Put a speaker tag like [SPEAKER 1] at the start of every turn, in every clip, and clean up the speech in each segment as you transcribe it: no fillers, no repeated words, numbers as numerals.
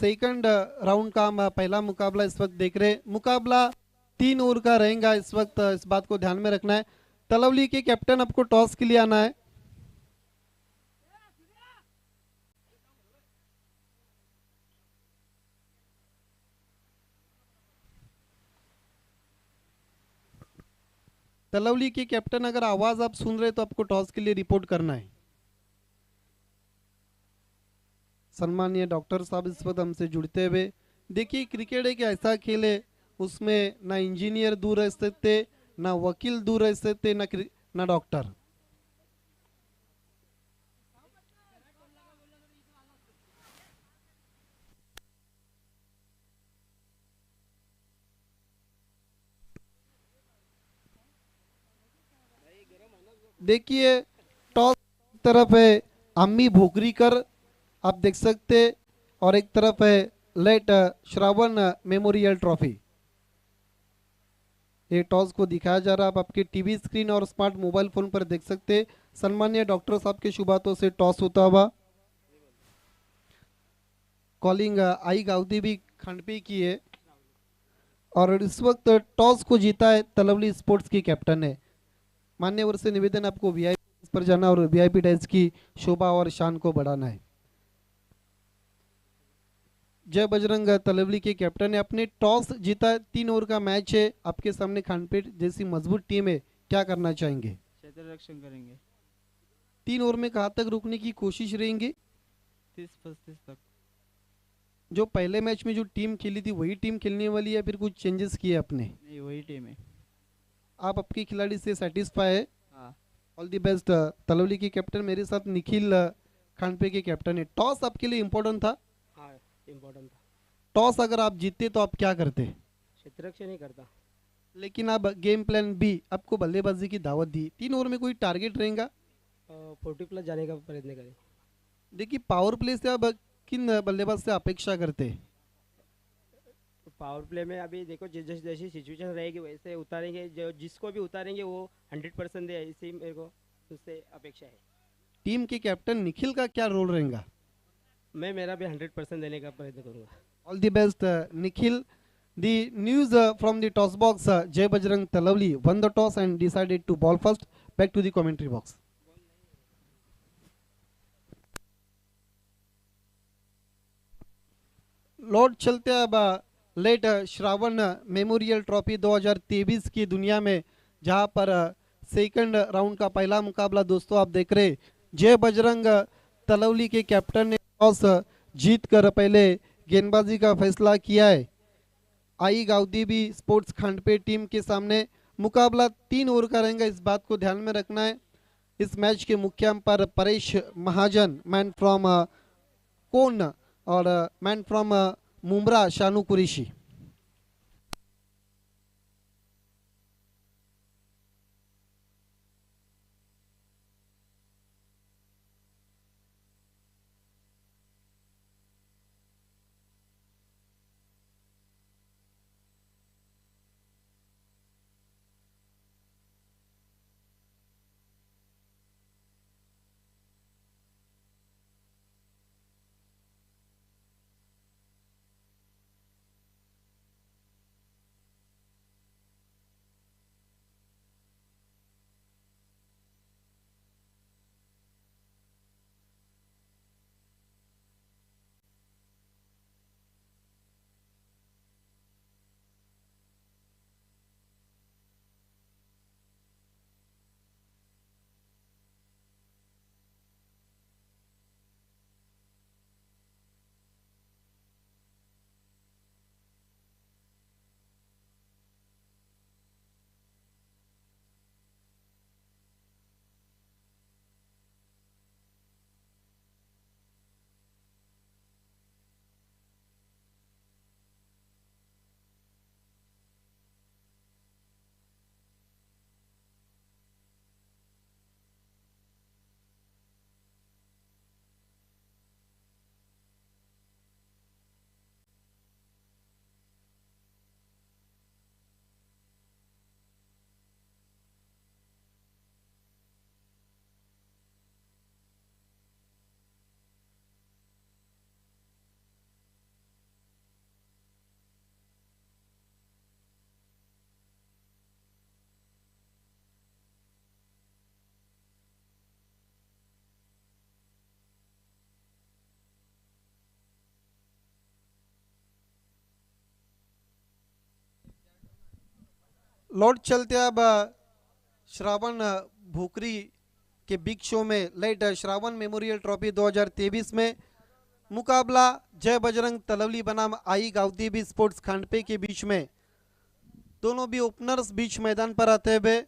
[SPEAKER 1] Second round का हम पहला मुकाबला इस वक्त देख रहे हैं। मुकाबला 3 ओवर का रहेगा इस वक्त, इस बात को ध्यान में रखना है। तलवली के कैप्टन आपको टॉस के लिए आना है। तलवली के कैप्टन अगर आवाज आप सुन रहे तो आपको टॉस के लिए रिपोर्ट करना है। सम्मानीय डॉक्टर साहब इस वक्त हमसे जुड़ते हुए। देखिए, क्रिकेट एक ऐसा खेल है, उसमें ना इंजीनियर दूर रह सकते, ना वकील दूर रह सकते, ना डॉक्टर। देखिए, टॉस तरफ है अम्मी भोगरीकर, आप देख सकते, और एक तरफ है लेट श्रावण मेमोरियल ट्रॉफी। ये टॉस को दिखाया जा रहा है, आप आपके टीवी स्क्रीन और स्मार्ट मोबाइल फोन पर देख सकते। सम्मानीय डॉक्टर साहब के शुभ हाथों से टॉस होता हुआ। कॉलिंग आई गाउदी भी खंडपी की है, और इस वक्त टॉस को जीता है तलवली स्पोर्ट्स की कैप्टन है। मान्यवर से निवेदन, आपको वीआईपी पर जाना और वीआईपी टाइल्स की शोभा और शान को बढ़ाना है। जय बजरंग तलवली के कैप्टन है, अपने टॉस जीता है, 3 ओवर का मैच है, आपके सामने खानपेट जैसी मजबूत टीम है, क्या करना चाहेंगे?
[SPEAKER 2] क्षेत्र रक्षण करेंगे।
[SPEAKER 1] 3 ओवर में कहाँ तक रुकने की कोशिश रहेंगी?
[SPEAKER 2] 30-35 तक।
[SPEAKER 1] जो पहले मैच में जो टीम खेली थी वही टीम खेलने वाली है, फिर कुछ चेंजेस किए अपने?
[SPEAKER 2] नहीं, वही टीम है।
[SPEAKER 1] आप आपके खिलाड़ी से सेटिस्फाई है?
[SPEAKER 2] हाँ।
[SPEAKER 1] All the best. तलवली के कैप्टन मेरे साथ निखिल खानपे के कैप्टन है। टॉस आपके लिए इम्पोर्टेंट था?
[SPEAKER 3] हाँ, इम्पोर्टेंट था।
[SPEAKER 1] टॉस अगर आप जीतते तो आप क्या करते?
[SPEAKER 3] क्षेत्र रक्षण नहीं करता।
[SPEAKER 1] लेकिन अब गेम प्लान बी, आपको बल्लेबाजी की दावत दी, 3 ओवर में कोई टारगेट रहेगा?
[SPEAKER 3] 40+ जाने का प्रयत्न करें।
[SPEAKER 1] देखिए, पावर प्ले से अब किन बल्लेबाज से अपेक्षा करते?
[SPEAKER 3] तो पावर प्ले में अभी देखो, जैसी सिचुएशन रहेगी वैसे उतारेंगे, जो जिसको भी उतारेंगे वो 100% दे, इसी मेरे को उससे अपेक्षा है।
[SPEAKER 1] टीम के कैप्टन निखिल का क्या रोल रहेगा?
[SPEAKER 3] मैं मेरा भी 100% देने का प्रयत्न करूँगा।
[SPEAKER 1] All the best Nikhil. The news from the toss box, Jay Bajrang Talavli won the toss and decided to ball first. Back to the commentary box. Lord चलते अब लेट श्रावण मेमोरियल ट्रॉफी 2023 की दुनिया में, जहां पर सेकंड राउंड का पहला मुकाबला दोस्तों आप देख रहे। जय बजरंग तलवली के कैप्टन ने टॉस जीत कर पहले गेंदबाजी का फैसला किया है। आई गाउदी भी स्पोर्ट्स खंडपे टीम के सामने। मुकाबला 3 ओवर का रहेगा, इस बात को ध्यान में रखना है। इस मैच के मुख्य umpire Paresh Mahajan, man from Kon, और मैन फ्रॉम मुमरा शानू कुरेशी। लौट चलते अब श्रावण भोकरी के बिग शो में लेट श्रावण मेमोरियल ट्रॉफी 2023 में मुकाबला जय बजरंग तलवली बनाम आई गावदेवी स्पोर्ट्स खांडपे के बीच में। दोनों भी ओपनर्स बीच मैदान पर आते हुए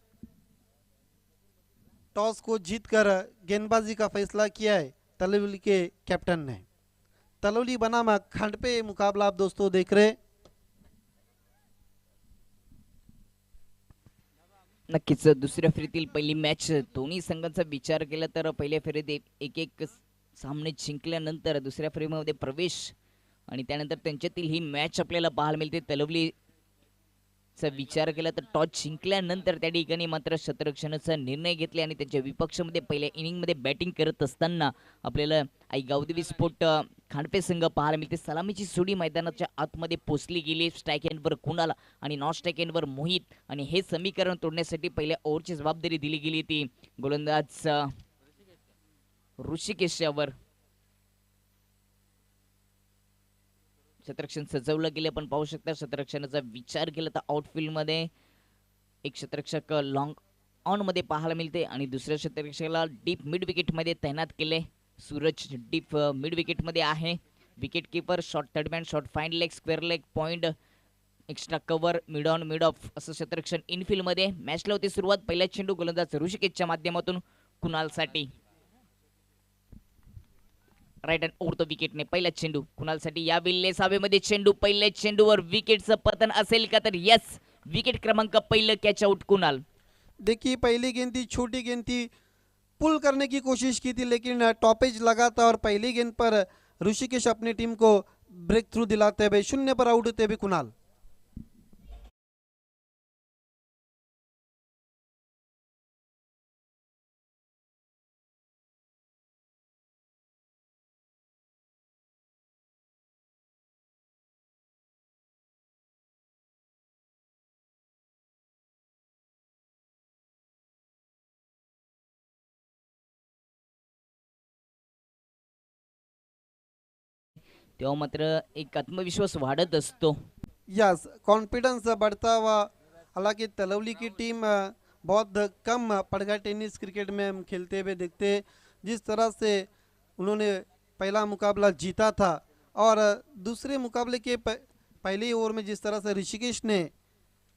[SPEAKER 1] टॉस को जीतकर गेंदबाजी का फैसला किया है तलवली के कैप्टन ने। तलवली बनाम खांडपे मुकाबला आप दोस्तों देख रहे।
[SPEAKER 4] नक्कीच दुसऱ्या फेरीतील पहिली मॅच दोन्ही संघांचा विचार केला तर पहिल्या फेरीत एक एक सामने जिंकल्यानंतर दुसऱ्या फेरीमध्ये प्रवेश आणि त्यानंतर त्यांच्यातील ही मॅच आपल्याला पाहायला मिळते। तलवलीचा विचार केला तर टॉस जिंकल्यानंतर त्या ठिकाणी मात्र शतरक्षणाचा निर्णय घेतले आणि त्यांच्या विपक्षामध्ये पहिल्या इनिंगमध्ये बॅटिंग करत असताना आपल्याला आई गावदेवी स्पोर्ट खांडपे संघ पाहायला मिळते। सलामीची सुडी मैदानाच्या आतमध्ये पोचली गेली। स्ट्राईक एंडवर कुणाल आणि नॉन स्ट्राईक एंडवर मोहित आणि हे समीकरण तोडण्यासाठी पहिल्या ओव्हरची जबाबदारी दिली गेली ती गोलंदाज ऋषिकेश यावर। शतरक्षण सजवलं गेले आपण पाहू शकता। शतरक्षणाचा विचार केला तर आउटफील्ड मध्ये एक शतरक्षक लॉंग ऑन मध्ये पाहायला मिळते आणि दुसऱ्या शतरक्षकाला डीप मिड विकेट मध्ये तैनात केले। सूरज डीप मिड विकेट मध्ये आहे। Wicket keeper short third man short fine leg square leg point extra cover mid on mid of असं शतरक्षण इनफील्ड मध्ये। मॅचला होती सुरुवात। पहिला चेंडू गोलंदाज ऋषिकेशच्या माध्यमातून कुणालसाठी राईट हँड ओव्हर द विकेटने पहिला चेंडू कुणालसाठी या विल्लेस हवेमध्ये चेंडू पहिल्या चेंडूवर विकेटचं पतन असेल का तर यस विकेट क्रमांक पहिलं कॅच आउट कुणाल।
[SPEAKER 1] देखिए पहली गेंद थी, छोटी गेंद थी, पुल करने की कोशिश की थी लेकिन टॉपेज लगा था और पहली गेंद पर ऋषिकेश अपनी टीम को ब्रेक थ्रू दिलाते हुए 0 पर आउट होते हुए कुणाल।
[SPEAKER 4] तेव्हा मात्र एक आत्मविश्वास वाढत असतो।
[SPEAKER 1] यस कॉन्फिडेंस बढ़ता हुआ। हालांकि तलवली की टीम बहुत कम पड़गा टेनिस क्रिकेट में हम खेलते हुए देखते हैं। जिस तरह से उन्होंने पहला मुकाबला जीता था और दूसरे मुकाबले के पहले ओवर में जिस तरह से ऋषिकेश ने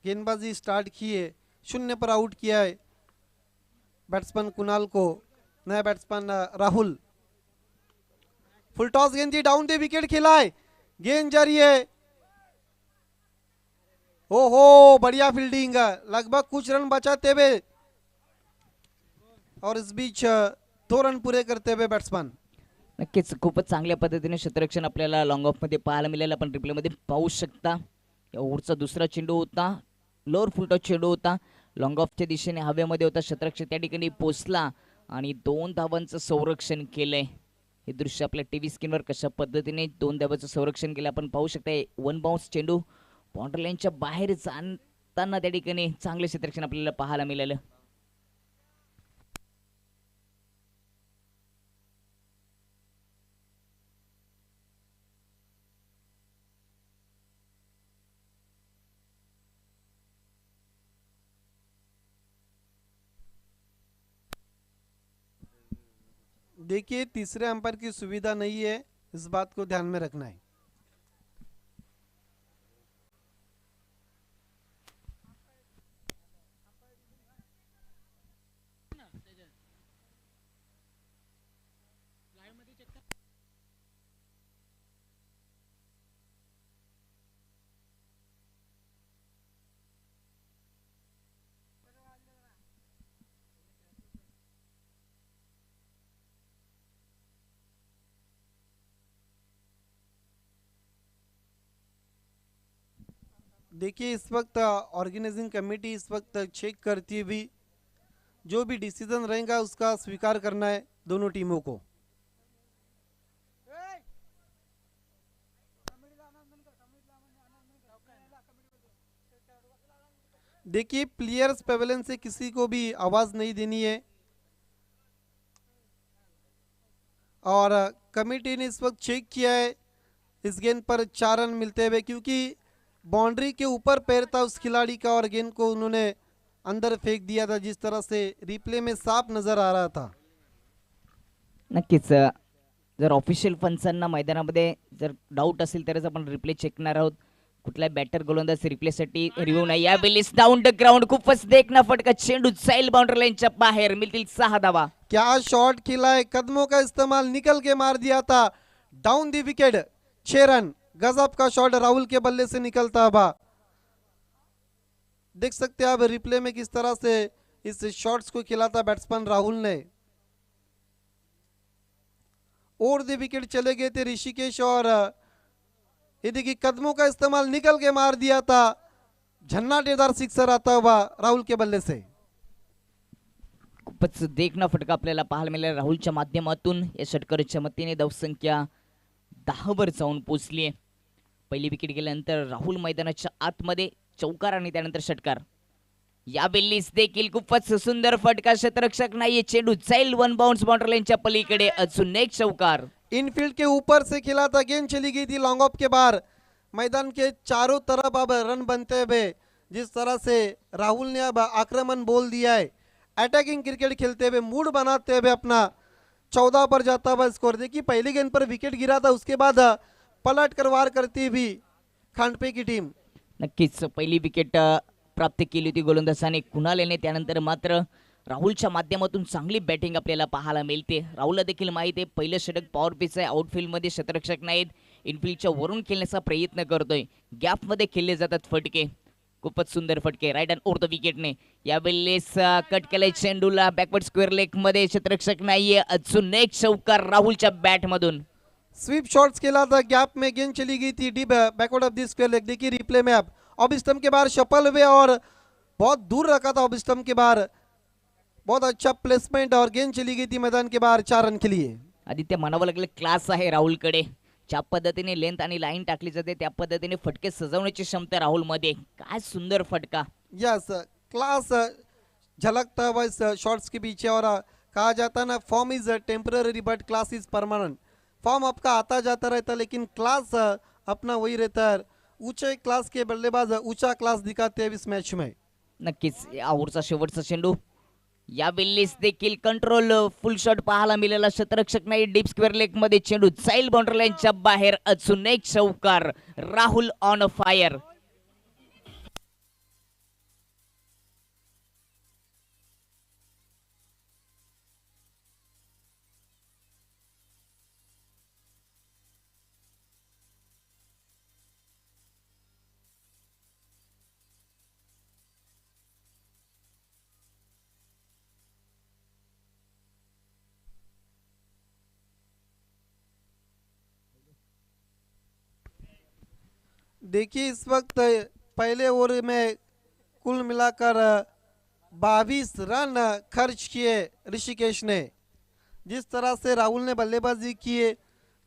[SPEAKER 1] गेंदबाजी स्टार्ट की है 0 पर आउट किया है बैट्समैन कुणाल को, नया बैट्समैन राहुल। फुल टॉस गेंद थी, डाउन द विकेट खेला है, गेंद जा रही है। ओहो बढ़िया फील्डिंग, लगभग कुछ रन बचाते हुए और इस बीच 2 रन पूरे करते हुए बैट्समैन।
[SPEAKER 4] नक्कीच खूपच चांगल्या पद्धतीने शतरक्षण आपल्याला लॉंग ऑफ मध्ये पाहायला मिळालं। आपण रिप्ले मध्ये पाहू शकता या ओव्हरचा दुसरा चेंडू होता, लोअर फुल टॉस चेंडू होता, लॉंग ऑफच्या दिशेने हवेमध्ये होता। शतरक्षक त्या ठिकाणी पोचला आणि 2 धावांचं संरक्षण केलंय। हे दृश्य आपल्या टीव्ही स्क्रीनवर कशा पद्धतीने 2 धावांचं संरक्षण केलं आपण पाहू शकता। 1 बाउन्स चेंडू बाउंड्री लाईनच्या बाहेर जाताना त्या ठिकाणी चांगले क्षेत्ररक्षण आपल्याला पाहायला मिळालं।
[SPEAKER 1] देखिए तीसरे अंपायर की सुविधा नहीं है, इस बात को ध्यान में रखना है। देखिए इस वक्त ऑर्गेनाइजिंग कमेटी इस वक्त चेक करती हुई जो भी डिसीजन रहेगा उसका स्वीकार करना है दोनों टीमों को। देखिए प्लेयर्स पेवेलियन से किसी को भी आवाज नहीं देनी है और कमेटी ने इस वक्त चेक किया है इस गेंद पर 4 रन मिलते हुए, क्योंकि बाउंड्री के ऊपर पैर था उस खिलाड़ी का और गेंद को उन्होंने अंदर फेंक दिया था, जिस तरह से रिप्ले में साफ नजर आ रहा था।
[SPEAKER 4] नक्कीच जर ऑफिशियल फंचांना मैदानामध्ये जर डाऊट असेल तरच आपण रिप्ले चेक करणार आहोत. कुठला बॅटर गोलंदाज रिप्लेसाठी रिव्ह्यू नाही. या बेलीस डाऊन द ग्राउंड, खूपच देखना फटका, चेंडू जाईल बाउंड्री लाईनच्या बाहेर, मिळतील 6 धावा.
[SPEAKER 1] क्या शॉट खेला है, कदमों का इस्तेमाल, निकल के मार दिया था डाउन दी विकेट. 6 रन, गजब का शॉट राहुल के बल्ले से निकलता हुआ. देख सकते हैं आप रिप्ले में किस तरह से इस शॉट्स को खेला था बैट्समैन राहुल ने. और दी विकेट चले गए थे ऋषिकेश और ये देखिए कदमों का इस्तेमाल, निकल के मार दिया था. झन्नाटेदार सिक्सर आता हुआ राहुल के बल्ले से.
[SPEAKER 4] खूपच देखना फटका आपल्याला पाहायला मिळाला राहुलच्या माध्यमातून. या षटकाराच्या मतीने धावसंख्या 10 वर जाऊन पोहोचली. पहिली विकेट गेल्यानंतर राहुल मैदानाच्या आतमध्ये चौकार आणि त्यानंतर षटकार. या बेल्लीस देखील खूपच सुंदर फटका, क्षेत्ररक्षक नाहीये, चेंडू जाईल वन बाउंस बाउंड्री लाईनच्या पलीकडे, अजून एक चौकार.
[SPEAKER 1] इनफील्ड के ऊपर से खेला था, गेंद चली गई थी लॉन्ग ऑफ के बाहर. मैदान के चारों तरफ अब रन बनते हुए जिस तरह से राहुल ने अब आक्रमण बोल दिया है, अटैकिंग क्रिकेट खेलते हुए मूड बनाते हुए अपना 14 पर जाता हुआ स्कोर. देखिए पहली गेंद पर विकेट गिरा था, उसके बाद पलट कर वार करती हुई खांडपे की टीम.
[SPEAKER 4] नक्कीच पहिली विकेट प्राप्त केली होती गोलंदाजाने कुणाल याने. त्यानंतर मात्र राहुलच्या माध्यमातून चांगली बॅटिंग आपल्याला पाहायला मिळते. राहुलला देखील माहिती आहे पहिलं षटक पॉवर पिच आहे, आउटफील्डमध्ये क्षेत्ररक्षक नाहीत, इनफील्डच्या वरून खेळण्याचा प्रयत्न करतोय, गॅपमध्ये खेळले जातात फटके. खूपच सुंदर फटके राईट अँड ओव्हर द विकेटने. यावेळेस कट केलाय चेंडूला बॅकवर्ड स्क्वेअर लेग मध्ये, क्षेत्ररक्षक नाहीये, अजून एक चौकार राहुलच्या बॅट मधून.
[SPEAKER 1] स्वीप शॉट्स खेला था, गैप में गेंद चली गई थी deep backward of the square leg. देखिए रिप्ले में अब ऑफ स्टंप के बाहर सफल हुए और बहुत दूर रखा था ऑफ स्टंप के बाहर. बहुत अच्छा प्लेसमेंट और गेंद चली गई थी मैदान के बाहर 4 रन के लिए.
[SPEAKER 4] आदित्य म्हणावं लागलं क्लास आहे राहुलकडे. ज्या पद्धतीने लेंथ आणि लाईन टाकली जाते त्या पद्धतीने फटके सजवण्याची क्षमता राहुल मध्ये. काय सुंदर फटका.
[SPEAKER 1] यस क्लास झलकता हुआ इस शॉट्स के पीछे. और कहा जाता है ना, form is temporary but class is permanent. Form आपका आता जाता रहता है लेकिन क्लास अपना वही रहता है. ऊंचे क्लास के बल्लेबाज ऊंचा क्लास दिखाते हैं इस मैच में.
[SPEAKER 4] नक्कीच या ओव्हरचा शेवटचा चेंडू. या बिल्लीस देखील कंट्रोल फुल शॉट पाहायला मिळाला, क्षेत्ररक्षक नाही, डीप स्क्वेअर लेग मध्ये, चेंडू जाईल बाउंड्री लाईनच्या बाहेर, अजून एक चौकार. Rahul on fire.
[SPEAKER 1] देखिए इस वक्त पहले ओवर में कुल मिलाकर 22 रन खर्च किए ऋषिकेश ने. जिस तरह से राहुल ने बल्लेबाजी किए,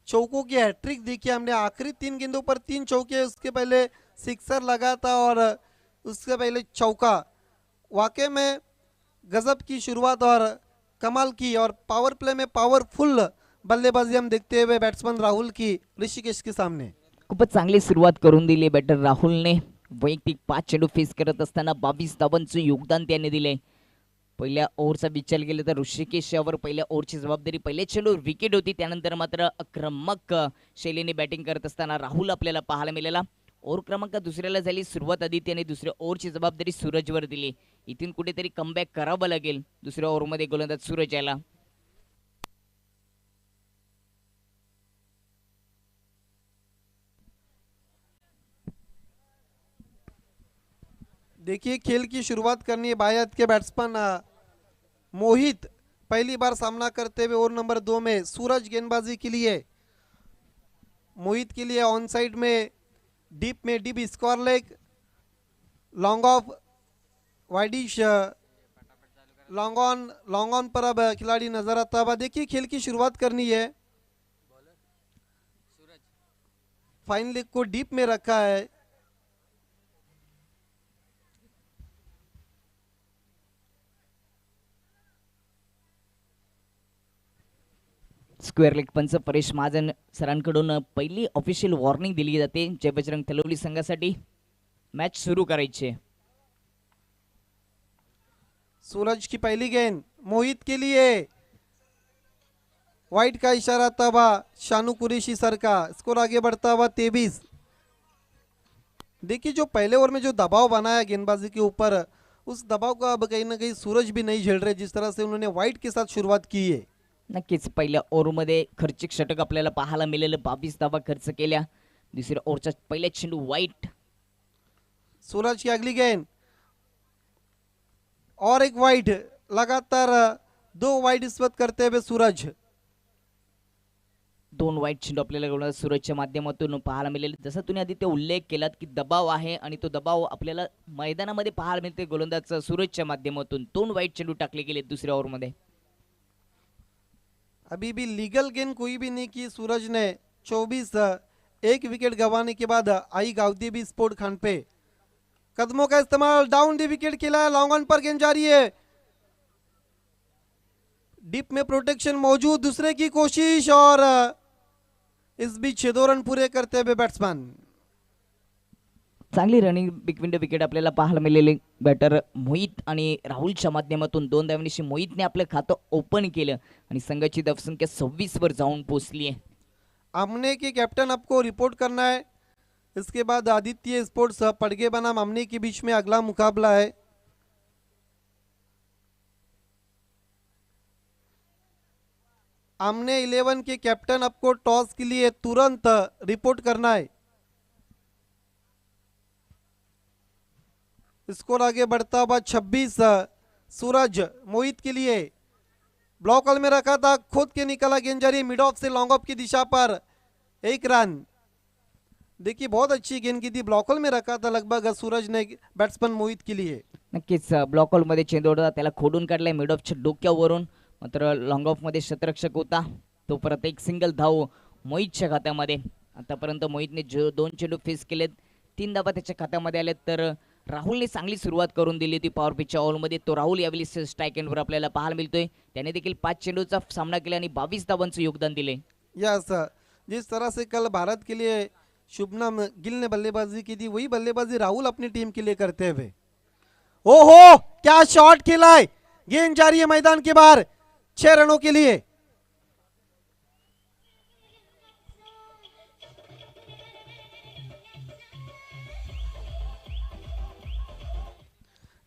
[SPEAKER 1] चौकों की हैट्रिक देखी हमने. आखिरी 3 गेंदों पर 3 चौके, उसके पहले सिक्सर लगा था और उसके पहले चौका. वाकई में गजब की शुरुआत और कमाल की और पावर प्ले में पावरफुल बल्लेबाजी हम देखते हुए बैट्समैन राहुल की ऋषिकेश के सामने.
[SPEAKER 4] खूपच चांगली सुरुवात करून दिली बॅटर राहुलने. वैयक्तिक 5 चेंडू फेस करत असताना 22 धावांचं योगदान त्याने दिले. पहिल्या ओव्हरचा विचार केला तर ऋषिकेश यावर पहिल्या ओव्हरची जबाबदारी. पहिल्या चेंडूवर विकेट होती, त्यानंतर मात्र आक्रमक शैलीने बॅटिंग करत असताना राहुल आपल्याला पाहायला मिळाला. ओव्हर क्रमांक दुसऱ्याला झाली सुरुवात, आदित्यने दुसऱ्या ओव्हरची जबाबदारी सूरजवर दिली. इथून कुठेतरी कमबॅक करावं लागेल दुसऱ्या ओव्हरमध्ये गोलंदाज सूरज याला.
[SPEAKER 1] देखिए खेल की शुरुआत करनी है बायत के बैट्समैन मोहित पहली बार सामना करते हुए ओवर नंबर 2 में. सूरज गेंदबाजी के लिए, मोहित के लिए ऑन साइड में deep square leg, long off, widish, long on पर अब खिलाड़ी नजर आता है. देखिए खेल की शुरुआत करनी है. फाइन लेग को डीप में रखा है.
[SPEAKER 4] स्क्वेअर लेग पंच परेश महाजन सरांकडून पहिली ऑफिशियल वॉर्निंग दिली जाते जय बजरंग तलवली संघासाठी. मॅच सुरू करायची आहे.
[SPEAKER 1] सूरज की पहली गेंद मोहित के लिए, वाइट का इशारा तबा शानू कुरैशी सर का, स्कोर आगे बढ़ता हुआ 23। देखिए जो पहले ओवर में जो दबाव बनाया गेंदबाजी के ऊपर, उस दबाव का अब कहीं ना कहीं सूरज भी नहीं झेल रहे, जिस तरह से उन्होंने वाइट के साथ शुरुआत की है।
[SPEAKER 4] नक्कीच पहिल्या ओव्हरमध्ये खर्चिक षटक आपल्याला पाहायला मिळालं. 22 धावा खर्च केल्या. दुसऱ्या ओव्हरच्या पहिल्या चेंडू वाईट.
[SPEAKER 1] सूरज की अगली गेंद और एक वाइड, लगातार 2 वाइड इस वक्त करते हुए सूरज।
[SPEAKER 4] 2 वाईट चेंडू आपल्याला गोलंदाज सूरजच्या माध्यमातून पाहायला मिळेल. जसं तुम्ही आधी ते उल्लेख केलात की दबाव आहे आणि तो दबाव आपल्याला मैदानामध्ये पाहायला मिळते गोलंदाज सूरजच्या माध्यमातून. 2 वाईट चेंडू टाकले गेले दुसऱ्या ओव्हरमध्ये.
[SPEAKER 1] अभी भी लीगल गेंद कोई भी नहीं की सूरज ने। 24 एक विकेट गंवाने के बाद आई गावदी भी स्पोर्ट खान पे, कदमों का इस्तेमाल, डाउन दी विकेट खेला है, लॉन्ग ऑन पर गेंद जा रही है, डीप में प्रोटेक्शन मौजूद, दूसरे की कोशिश और इस बीच 6 रन पूरे करते हुए बैट्समैन।
[SPEAKER 4] चांगली रनिंग बिटवीन द विकेट आपल्याला पाहायला मिळाली. बॅटर मोहित आणि राहुलच्या माध्यमातून 2 धावांनी मोहितने आपलं खातं ओपन केलं आणि संघाची धावसंख्या 26 वर जाऊन पोहोचली आहे.
[SPEAKER 1] आमने के कैप्टन आपको रिपोर्ट करना है, इसके बाद आदित्य स्पोर्ट्स पड़गे बनाम आमने के बीच में अगला मुकाबला है। आमने 11 के कैप्टन आपको टॉस के लिए तुरंत रिपोर्ट करना है। स्कोर आगे बढ़ता हुआ 26। सूरज मोहित के लिए ब्लॉक हॉल में रखा था, खुद के निकला गेंद जा रही मिड ऑफ से लॉन्ग ऑफ की दिशा पर, 1 रन। देखिए बहुत अच्छी गेंद की थी, ब्लॉक हॉल में रखा था लगभग सूरज ने बैट्समैन मोहित के लिए।
[SPEAKER 4] नक्कीच ब्लॉक हॉल मध्ये चेंडू होता, त्याला खोडून काढलाय मिड ऑफच्या डोक्यावरून. मात्र लॉंग ऑफ मध्ये शतरक्षक होता तो. परत एक सिंगल धाव मोहितच्या खात्यामध्ये. आतापर्यंत मोहितने 2 चेंडू फेस केलेत, 3 धावा त्याच्या खात्यामध्ये आलेत. तर राहुलने चांगली सुरुवात करून दिली होती पॉवर पिचच्या ओव्हरमध्ये. तो राहुल यावेळी स्ट्राईक एंडवर आपल्याला पाहायला मिळतोय. त्याने देखील 5 चेंडूचा सामना केला आणि 22 धावांचं योगदान दिले.
[SPEAKER 1] यस, जिस तरह से कल भारत के लिए शुभमन गिल ने बल्लेबाजी की थी, वही बल्लेबाजी राहुल अपनी टीम के लिए करते हुए। ओहो क्या शॉट खेला है, गेंद जा रही है मैदान के बाहर 6 रनों के लिए।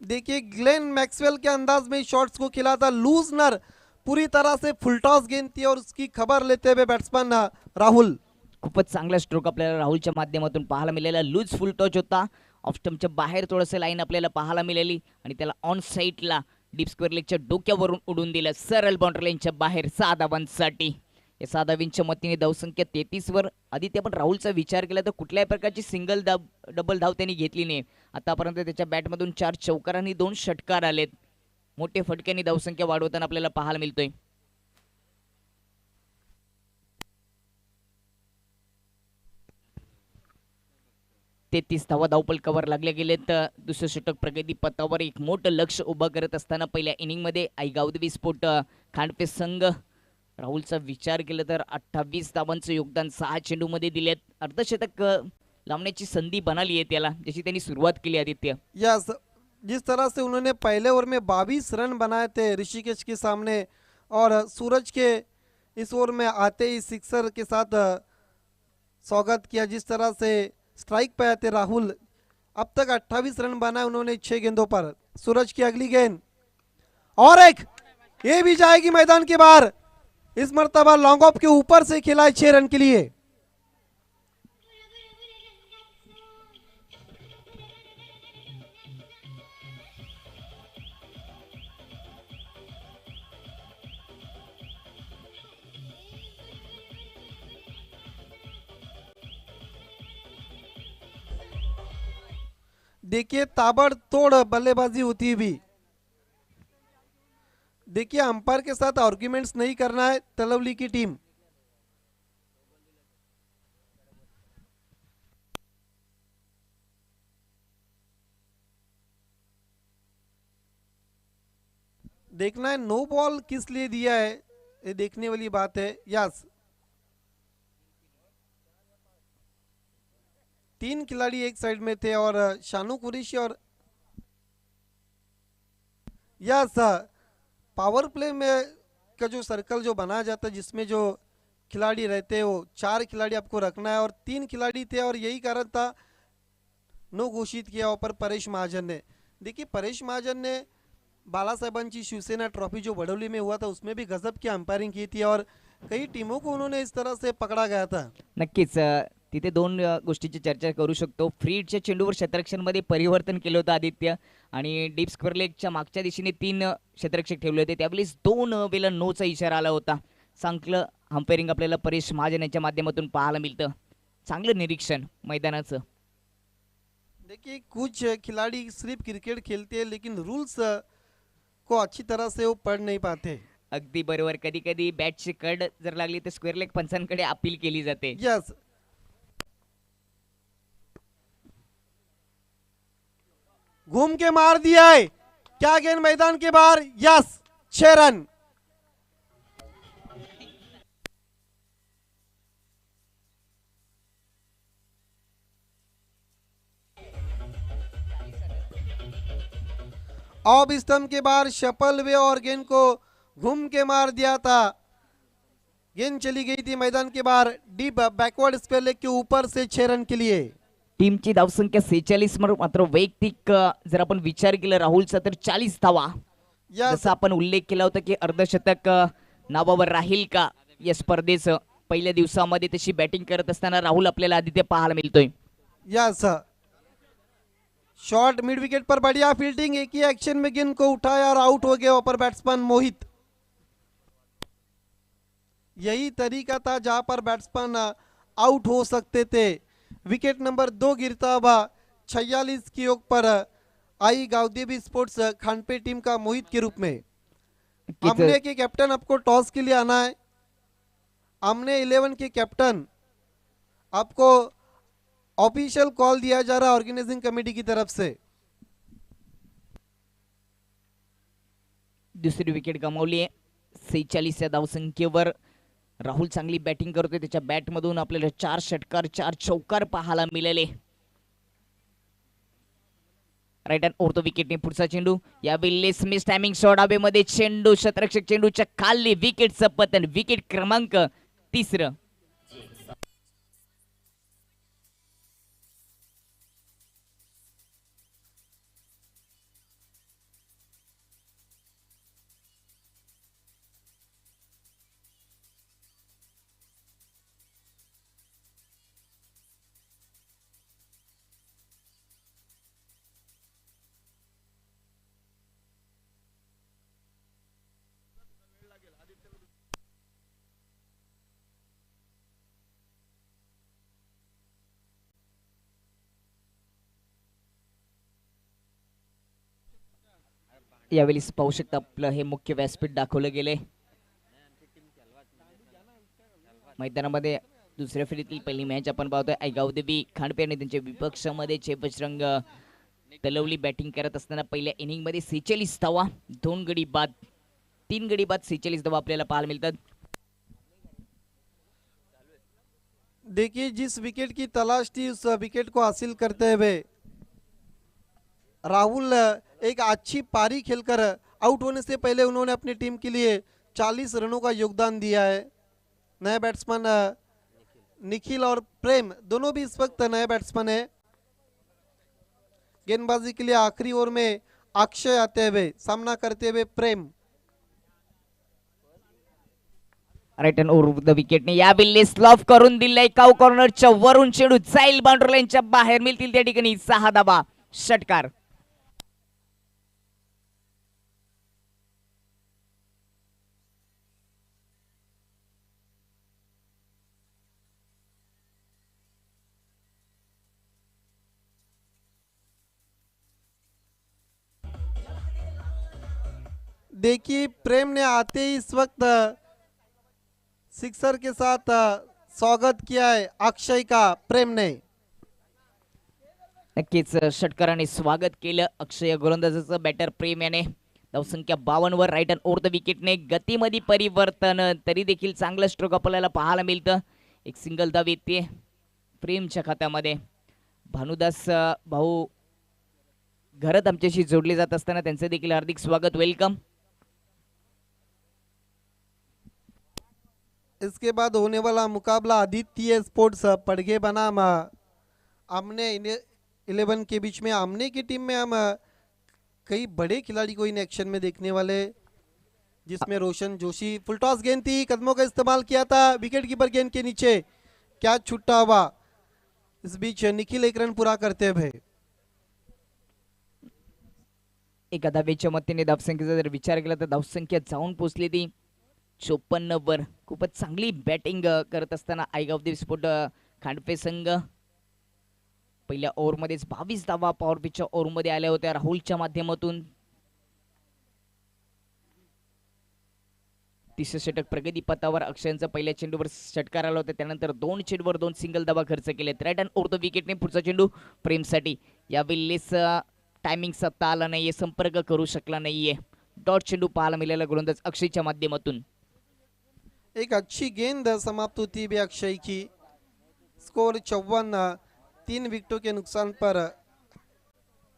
[SPEAKER 1] देखिए ग्लेन मैक्सवेल के अंदाज में शॉट्स को खेला था, लूजनर पूरी तरह से फुल टॉस गेंद थी और उसकी खबर लेते हुए बैट्समैन राहुल।
[SPEAKER 4] खूपच चांगला स्ट्रोक आपल्याला राहुलच्या माध्यमातून पाहायला मिळाला. लूज फुल टच होता, ऑफ स्टंपच्या बाहेर थोडंसं लाईन आपल्याला पाहायला मिळाली आणि त्याला ऑन साईडला डीप स्क्वेअर लेगच्या डोक्यावरून उडून दिलं सरळ बाउंड्री लाईनच्या बाहेर 6 धावांसाठी. या 6 धावांच्या मतीने धावसंख्या 33 वर. आदित्य पण राहुलचा विचार केला तर कुठल्याही प्रकारची सिंगल डबल धाव त्यांनी घेतली नाही. आतापर्यंत त्याच्या बॅटमधून 4 चौकार आणि 2 षटकार आलेत. मोठे फटक्यांनी धावसंख्या वाढवताना आपल्याला पाहायला मिळतोय. तेहतीस धावा धावपलकावर लागले गेलेत. दुसरं षटक प्रगती पथावर एक मोठं लक्ष उभं करत असताना पहिल्या इनिंगमध्ये आई गावदेवी स्पोर्ट खांडपे संघ राहुलचा विचार केला तर 28 धावांचं योगदान 6 चेंडूमध्ये दिलेत. अर्धशतक लावण्याची संधी बनाली है त्याला, जशी त्यांनी सुरुवात केली आदित्य.
[SPEAKER 1] यस, जिस तरह से उन्होंने पहले ओवर में 22 रन बनाए थे ऋषिकेश के सामने, और सूरज के इस ओवर में आते ही सिक्सर के साथ स्वागत किया, जिस तरह से स्ट्राइक पे आए थे राहुल। अब तक 28 रन बनाए उन्होंने 6 गेंदों पर। सूरज की अगली गेंद और एक, ये भी जाएगी मैदान के बाहर। इस मर्तबा लॉन्ग ऑफ के ऊपर से खेला है 6 रन के लिए। देखिए ताबड़तोड़ बल्लेबाजी होती भी। देखिए अंपायर के साथ आर्ग्यूमेंट्स नहीं करना है तलवली की टीम। देखना है नो बॉल किस लिए दिया है, ये देखने वाली बात है। यस, तीन खिलाड़ी एक साइड में थे और शानू कुरैशी और यस पावर प्ले में का जो सर्कल जो बनाया जाता है जिसमें जो खिलाड़ी रहते हैं वो 4 खिलाड़ी आपको रखना है और 3 खिलाड़ी थे और यही कारण था नो घोषित किया ऊपर परेश महाजन ने। देखिए परेश महाजन ने बालासाहेबांची शिवसेना ट्रॉफी जो वडोली में हुआ था उसमें भी गजब की अंपायरिंग की थी और कई टीमों को उन्होंने इस तरह से पकड़ा गया था।
[SPEAKER 4] नक्कीच तिथे दोन गोष्टीची चर्चा करू शकतो. फ्री हिटच्या चेंडूवर क्षेत्ररक्षणमध्ये परिवर्तन केलं होतं आदित्य आणि डीप स्क्वेअर लेगच्या मागच्या दिशेने 3 क्षेत्ररक्षक ठेवले होते. त्यावेळेस 2 वेळेला नोचा इशारा आला होता. चांगलं अंपायरिंग आपल्याला परेश महाजन यांच्या माध्यमातून पाहायला मिळतं. चांगलं निरीक्षण मैदानाचं.
[SPEAKER 1] देखिए कुछ खिलाड़ी सिर्फ क्रिकेट खेलते हैं लेकिन रूल्स को अच्छी तरह से वो पढ़ नहीं पाते।
[SPEAKER 4] अगदी बरोबर. कधी कधी बॅटची कड जर लागली तर स्क्वेअर लेग पंचांकडे अपील केली जाते.
[SPEAKER 1] यस घूम के मार दिया है, क्या गेंद मैदान के बाहर, यस 6 रन। ऑफ स्तंभ के बाहर शपल वे और गेंद को घूम के मार दिया था। गेंद चली गई थी मैदान के बाहर डीप बैकवर्ड स्क्वेयर लेग के ऊपर से 6 रन के लिए।
[SPEAKER 4] टीमची धावसंख्या 46 मात्र वैयक्तिक जर आपण विचार केला राहुलचा तर 40 धावा.
[SPEAKER 1] यस
[SPEAKER 4] जसं आपण उल्लेख केला होता की अर्धशतक नावावर राहील का या स्पर्धेचं. पहिल्या दिवसामध्ये तशी बॅटिंग करत असताना राहुल आपल्याला आदित्य पाहायला मिळतोय.
[SPEAKER 1] यस शॉट मिड विकेट पर बढ़िया फील्डिंग, एक ही एक्शन में गेंद को उठाया और आउट हो गया अपर बैट्समैन मोहित। यही तरीका था जहां पर बैट्समैन आउट हो सकते थे। विकेट नंबर 2 गिरता हुआ 46 की ओर पर आई गावदेवी स्पोर्ट्स खानपे टीम का मोहित के रूप में। हमने के कैप्टन आपको टॉस के लिए आना है। हमने 11 के कैप्टन आपको ऑफिशियल कॉल दिया जा रहा है ऑर्गेनाइजिंग कमेटी की तरफ से।
[SPEAKER 4] दुसरी विकेट गमावली आहे. 46 या धावसंख्येवर राहुल चांगली बॅटिंग करतोय. त्याच्या बॅट मधून आपल्याला 4 षटकार 4 चौकार पाहायला मिळाले. राईट हँड ओव्हर द विकेटने पुढचा चेंडू. यावेळी लेस मिस टायमिंग शॉट हवेमध्ये चेंडू क्षेत्ररक्षक चेंडूच्या खाली विकेटचं पतन. विकेट क्रमांक 3. यावेळी पाहू शकता आपलं हे मुख्य व्यासपीठ दाखवलं गेले. मैदानामध्ये दुसऱ्या फेरीतील पहिली मॅच आपण पाहतोय. गावदेवी खांडपे आणि त्यांच्या विपक्षामध्ये बजरंग तलवली बॅटिंग करत असताना पहिल्या इनिंग मध्ये 46 धावा, 2 गडी बाद, 3 गडी बाद 46 धावा आपल्याला पाहायला मिळतात.
[SPEAKER 1] देखिए जिस विकेट की तलाश थी उस विकेट को हासिल करते हुए राहुल एक अच्छी पारी खेलकर आउट होने से पहले उन्होंने अपनी टीम के लिए 40 रनों का योगदान दिया है। नए बैट्समैन निखिल और प्रेम दोनों भी इस वक्त नए बैट्समैन है। गेंदबाजी के लिए आखिरी ओवर में अक्षय आते हुए सामना करते हुए प्रेम।
[SPEAKER 4] राईट हँड ओव्हर द विकेटने यावेळी स्लॉफ करून दिलाय. काउ कॉर्नरच्या वरून चेंडू जाईल बाउंड्री लाईनच्या बाहेर. मिळतील त्या ठिकाणी 6 धावा, षटकार.
[SPEAKER 1] देखिए प्रेम ने आते ही इस वक्त सिक्सर के साथ स्वागत किया है अक्षय का। प्रेम ने
[SPEAKER 4] नक्कीच षटकाराने स्वागत केलं अक्षय गोलंदाजाचं. बॅटर प्रेम याने धावसंख्या 52 वर. राईट हँड ओव्हर द विकेटने गतीमध्ये परिवर्तन, तरी देखील चांगलं स्ट्रोक आपल्याला पाहायला मिळतं. एक सिंगल धाव येते प्रेमच्या खात्यामध्ये. भानुदास भाऊ घरत आमच्याशी जोडले जात असताना त्यांचे देखील हार्दिक स्वागत, वेलकम.
[SPEAKER 1] इसके बाद होने वाला मुकाबला आदित्य स्पोर्ट्स पड़गे बनाम आमने 11 के बीच में। आमने की टीम में हम कई बड़े खिलाड़ी को इन एक्शन में देखने वाले, जिसमें रोशन जोशी। फुल टॉस गेंद थी, कदमों का इस्तेमाल किया था, विकेट कीपर गेंद के नीचे क्या छुट्टा हुआ। इस बीच निखिल एक रन पूरा करते हुए
[SPEAKER 4] एका धावेच्या मतीने धावसंख्येचा जर विचार केला तर धावसंख्या जाऊन पोहोचली ती 54 वर. खूपच चांगली बॅटिंग करत असताना आयगाव देवस्फोट खांडपे संघ पहिल्या ओव्हरमध्येच 22 धावा पॉवर पिचच्या ओव्हरमध्ये आल्या होत्या राहुलच्या माध्यमातून. तिसरं षटक प्रगती पथावर अक्षयांचा पहिल्या चेंडूवर षटकार आला होता, त्यानंतर 2 चेंडूवर 2 सिंगल धावा खर्च केलेत. राईट हँड ओव्हर द विकेटने पुढचा चेंडू प्रेमसाठी. या वेळेस टायमिंग साधता आला नाहीये, संपर्क करू शकला नाहीये. डॉट चेंडू पाहायला मिळाला गोलंदाज अक्षयच्या माध्यमातून.
[SPEAKER 1] एक अच्छी गेंद समाप्त होती भी अक्षय की। स्कोर 54, 3 विकेटों के नुकसान पर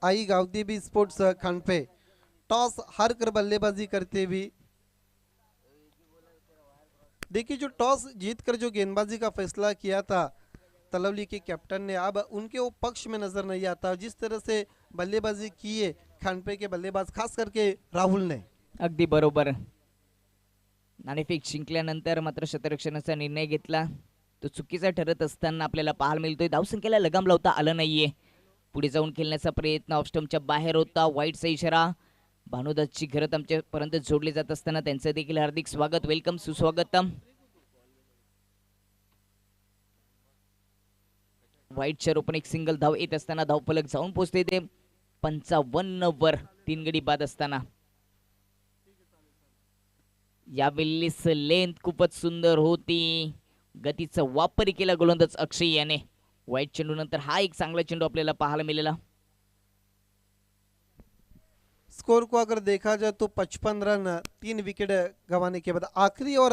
[SPEAKER 1] आई गावदेवी स्पोर्ट्स खानपे। टॉस हार कर बल्लेबाजी करते हुए देखिए, जो टॉस जीतकर जो गेंदबाजी का फैसला किया था तलवली के कैप्टन ने, अब उनके वो पक्ष में नजर नहीं आता। जिस तरह से बल्लेबाजी की है खानपे के बल्लेबाज, खास करके राहुल ने।
[SPEAKER 4] अगदी बरोबर. नाणेफेक जिंकल्यानंतर मात्र शतरक्षणाचा निर्णय घेतला, तो चुकीचा ठरत असताना आपल्याला पाहायला मिळतोय. धावसंख्येला लगाम लावता आलं नाहीये. पुढे जाऊन खेळण्याचा प्रयत्न ऑफस्टंपच्या बाहेर होता. वाईटचा इशारा. भानुदासची घरत आमच्यापर्यंत जोडले जात असताना त्यांचं देखील हार्दिक स्वागत, वेलकम, सुस्वागतम. वाईटच्या रोपण एक सिंगल धाव येत असताना धावफलक जाऊन पोहोचते ते 55 वर 3 गडी बाद असताना. यावेळेस लेंथ खूपच सुंदर होती, गतीचा वापर केला गोलंदाज अक्षय याने. वाईट चेंडू नंतर हा एक चांगला चेंडू आपल्याला पाहायला मिळाला.
[SPEAKER 1] स्कोर को अगर देखा जाए तो 55 रन 3 विकेट गंवाने के बाद आखिरी और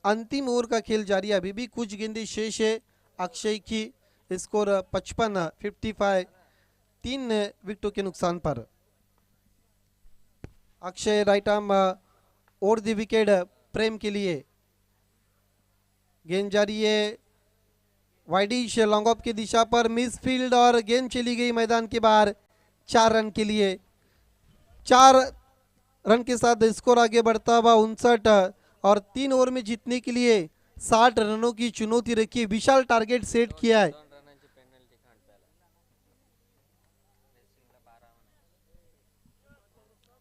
[SPEAKER 1] अंतिम ओवर का खेल जारी है। अभी भी कुछ गेंदें शेष है अक्षय की। स्कोर 55 3 विकेटों के नुकसान पर। अक्षय राइट आर्म और द विकेट प्रेम के लिए। गेंद जारी है वाइडिश लॉन्ग ऑफ की दिशा पर, मिस फील्ड और गेंद चली गई मैदान के बाहर। 4 रन के लिए, 4 रन के साथ स्कोर आगे बढ़ता हुआ 59 और 3 ओवर में जीतने के लिए 60 रनों की चुनौती रखी। विशाल टारगेट सेट किया है।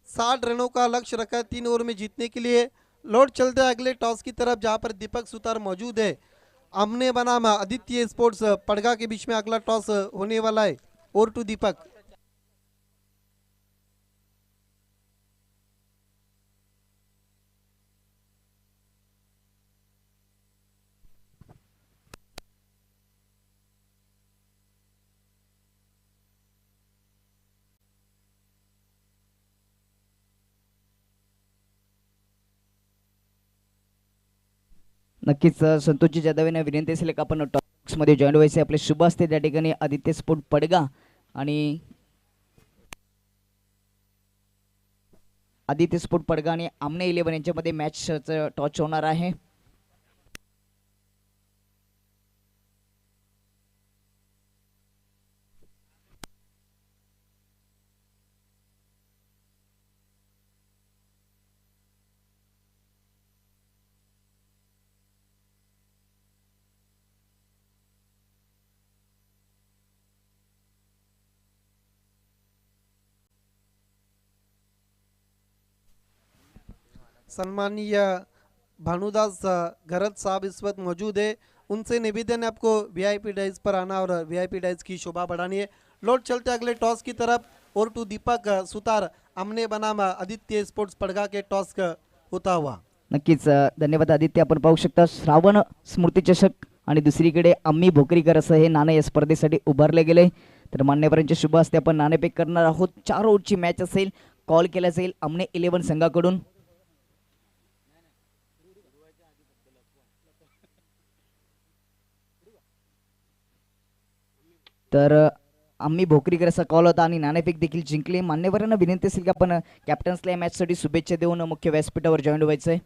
[SPEAKER 1] साठ रनों का लक्ष्य रखा है 3 ओवर में जीतने के लिए। लौट चलते हैं अगले टॉस की तरफ, जहां पर दीपक सुतार मौजूद है। आमने बनाम आदित्य स्पोर्ट्स पड़गा के बीच में अगला टॉस होने वाला है। ओवर टू दीपक।
[SPEAKER 4] नक्कीच संतोषजी जाधव यांना विनंती असेल की आपण टॉक्स मध्ये जॉईन व्हायचे. आपले शुभ असते त्या ठिकाणी आदित्य स्पोर्ट पडगा आणि आदित्य स्पोर्ट पडगा आणि आमने 11 यांच्यामध्ये मॅच टॉच होणार आहे.
[SPEAKER 1] सम्मानीय भानुदास घरत साहब इस वक्त मौजूद है। उनसे निवेदन है आपको वीआईपी डाइस पर आना और वीआईपी डाइस की शोभा बढ़ानी है। लौट चलते अगले टॉस की तरफ। और टू दीपक सुतार आमने बनाम आदित्य स्पोर्ट्स पड़गा के टॉस होता हुआ।
[SPEAKER 4] नक्कीच धन्यवाद आदित्य. आपण पाहू शकता श्रावण स्मृती चषक आणि दुसरीकडे अम्मी भोकरीकर असं हे नाणं या स्पर्धेसाठी उभारले गेले. तर मान्यवरांचे शुभ असते आपण नाणेफेक करणार आहोत. 4 ओव्हरची मॅच असेल. कॉल केला जाईल आमने 11 संघाकडून. तर आम्ही भोकरीकर असा कॉल होता आणि नाणेफेक देखील जिंकली. मान्यवरांना विनंती असेल की आपण कॅप्टन्सला या मॅचसाठी शुभेच्छा देऊन मुख्य व्यासपीठावर जॉईन व्हायचंय.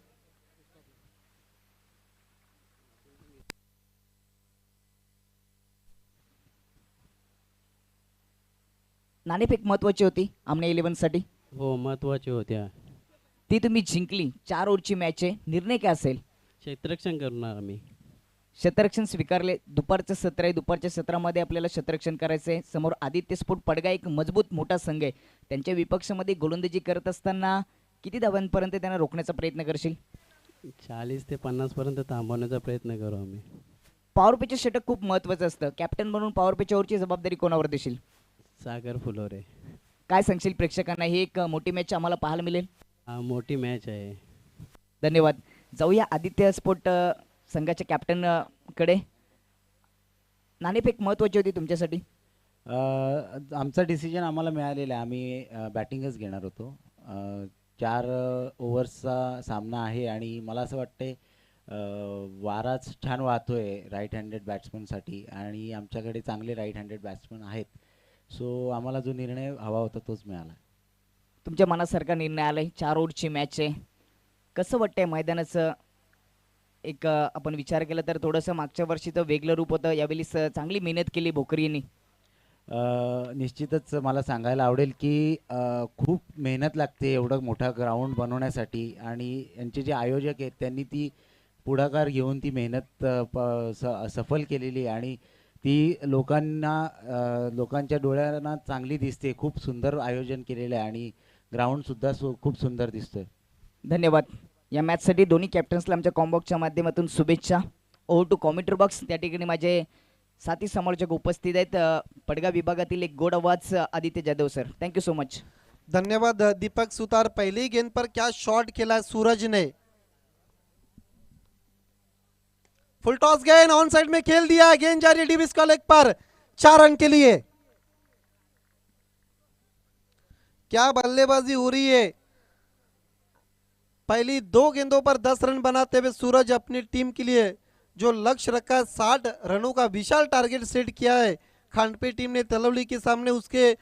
[SPEAKER 4] नाणेफेक महत्वाची होती आमने 11 साठी.
[SPEAKER 5] हो महत्त्वाच्या होत्या.
[SPEAKER 4] ती तुम्ही जिंकली. 4 ओव्हरची मॅच आहे. निर्णय काय असेल?
[SPEAKER 5] क्षेत्ररक्षण करणार आम्ही.
[SPEAKER 4] शतरक्षण स्वीकारले. दुपारचं सत्र आहे. दुपारच्या सत्रामध्ये आपल्याला शतरक्षण करायचं आहे. समोर आदित्य स्फोट पडगा एक मजबूत मोठा संघ आहे. त्यांच्या विपक्षामध्ये गोलंदाजी करत असताना किती धावांपर्यंत त्यांना रोखण्याचा प्रयत्न करशील?
[SPEAKER 5] 40 ते 50 पर्यंत थांबवण्याचा प्रयत्न करू आम्ही.
[SPEAKER 4] पॉवर प्लेचं षटक खूप महत्त्वाचं असतं. कॅप्टन म्हणून पॉवर प्लेच्या ओव्हरची जबाबदारी कोणावर देशील?
[SPEAKER 5] सागर फुलोरे.
[SPEAKER 4] काय सांगशील प्रेक्षकांना? ही एक मोठी मॅच आम्हाला पाहायला मिळेल.
[SPEAKER 5] हा मोठी मॅच आहे.
[SPEAKER 4] धन्यवाद. जाऊया आदित्य स्पोर्ट संघाच्या कॅप्टन कडे. नाणेफेक महत्त्वाची होती तुमच्यासाठी.
[SPEAKER 6] आमचा डिसिजन आम्हाला मिळालेला आहे. आम्ही बॅटिंगच घेणार होतो. 4 ओव्हर्सचा सामना आहे आणि मला असं वाटते वाराच छान वाहतोय राईट हँडेड बॅट्समनसाठी आणि आमच्याकडे चांगले राईट हँडेड बॅट्समन आहेत. सो आम्हाला जो निर्णय हवा होता तोच मिळाला.
[SPEAKER 4] तुमच्या मनासारखा निर्णय आलाय. 4 ओव्हरची मॅच आहे. कसं वाटतंय मैदानाचं? एक आपण विचार केला तर थोडंसं मागच्या वर्षीचं वेगळं रूप होतं. यावेळी चांगली मेहनत केली भोकरीने.
[SPEAKER 6] निश्चितच मला सांगायला आवडेल की खूप मेहनत लागते एवढं मोठा ग्राउंड बनवण्यासाठी आणि यांचे जे आयोजक आहेत त्यांनी ती पुढाकार घेऊन ती मेहनत सफल केलेली आणि ती लोकांच्या डोळ्यांना चांगली दिसते. खूप सुंदर आयोजन केलेलं आहे आणि ग्राउंडसुद्धा खूप सुंदर दिसतोय.
[SPEAKER 4] धन्यवाद. या मॅचसाठी दोन्ही कॅप्टन्सला आमच्या कॉम्बॉक्सच्या माध्यमातून शुभेच्छा. Over to commentary box. त्या ठिकाणी माझे साथी समालोचक उपस्थित आहेत. पडगा विभागातील एक गोड आवाज Aditya Jadhav sir. Thank you so much.
[SPEAKER 1] धन्यवाद दीपक सुतार. पहली गेंद पर क्या शॉट खेला सूरज ने. फुल टॉस गेंद ऑन साइड में खेल दिया. गेंद जा रही है डिविस का लेग पर. 4 रन के लिए. क्या बल्लेबाजी हो रही है. पहली 2 गेंदों पर 10 रन बनाते हुए सूरज अपनी टीम के लिए जो लक्ष्य रखा है 60 रनों का विशाल टारगेट सेट किया है खांडपे टीम ने तलवली के सामने, उसके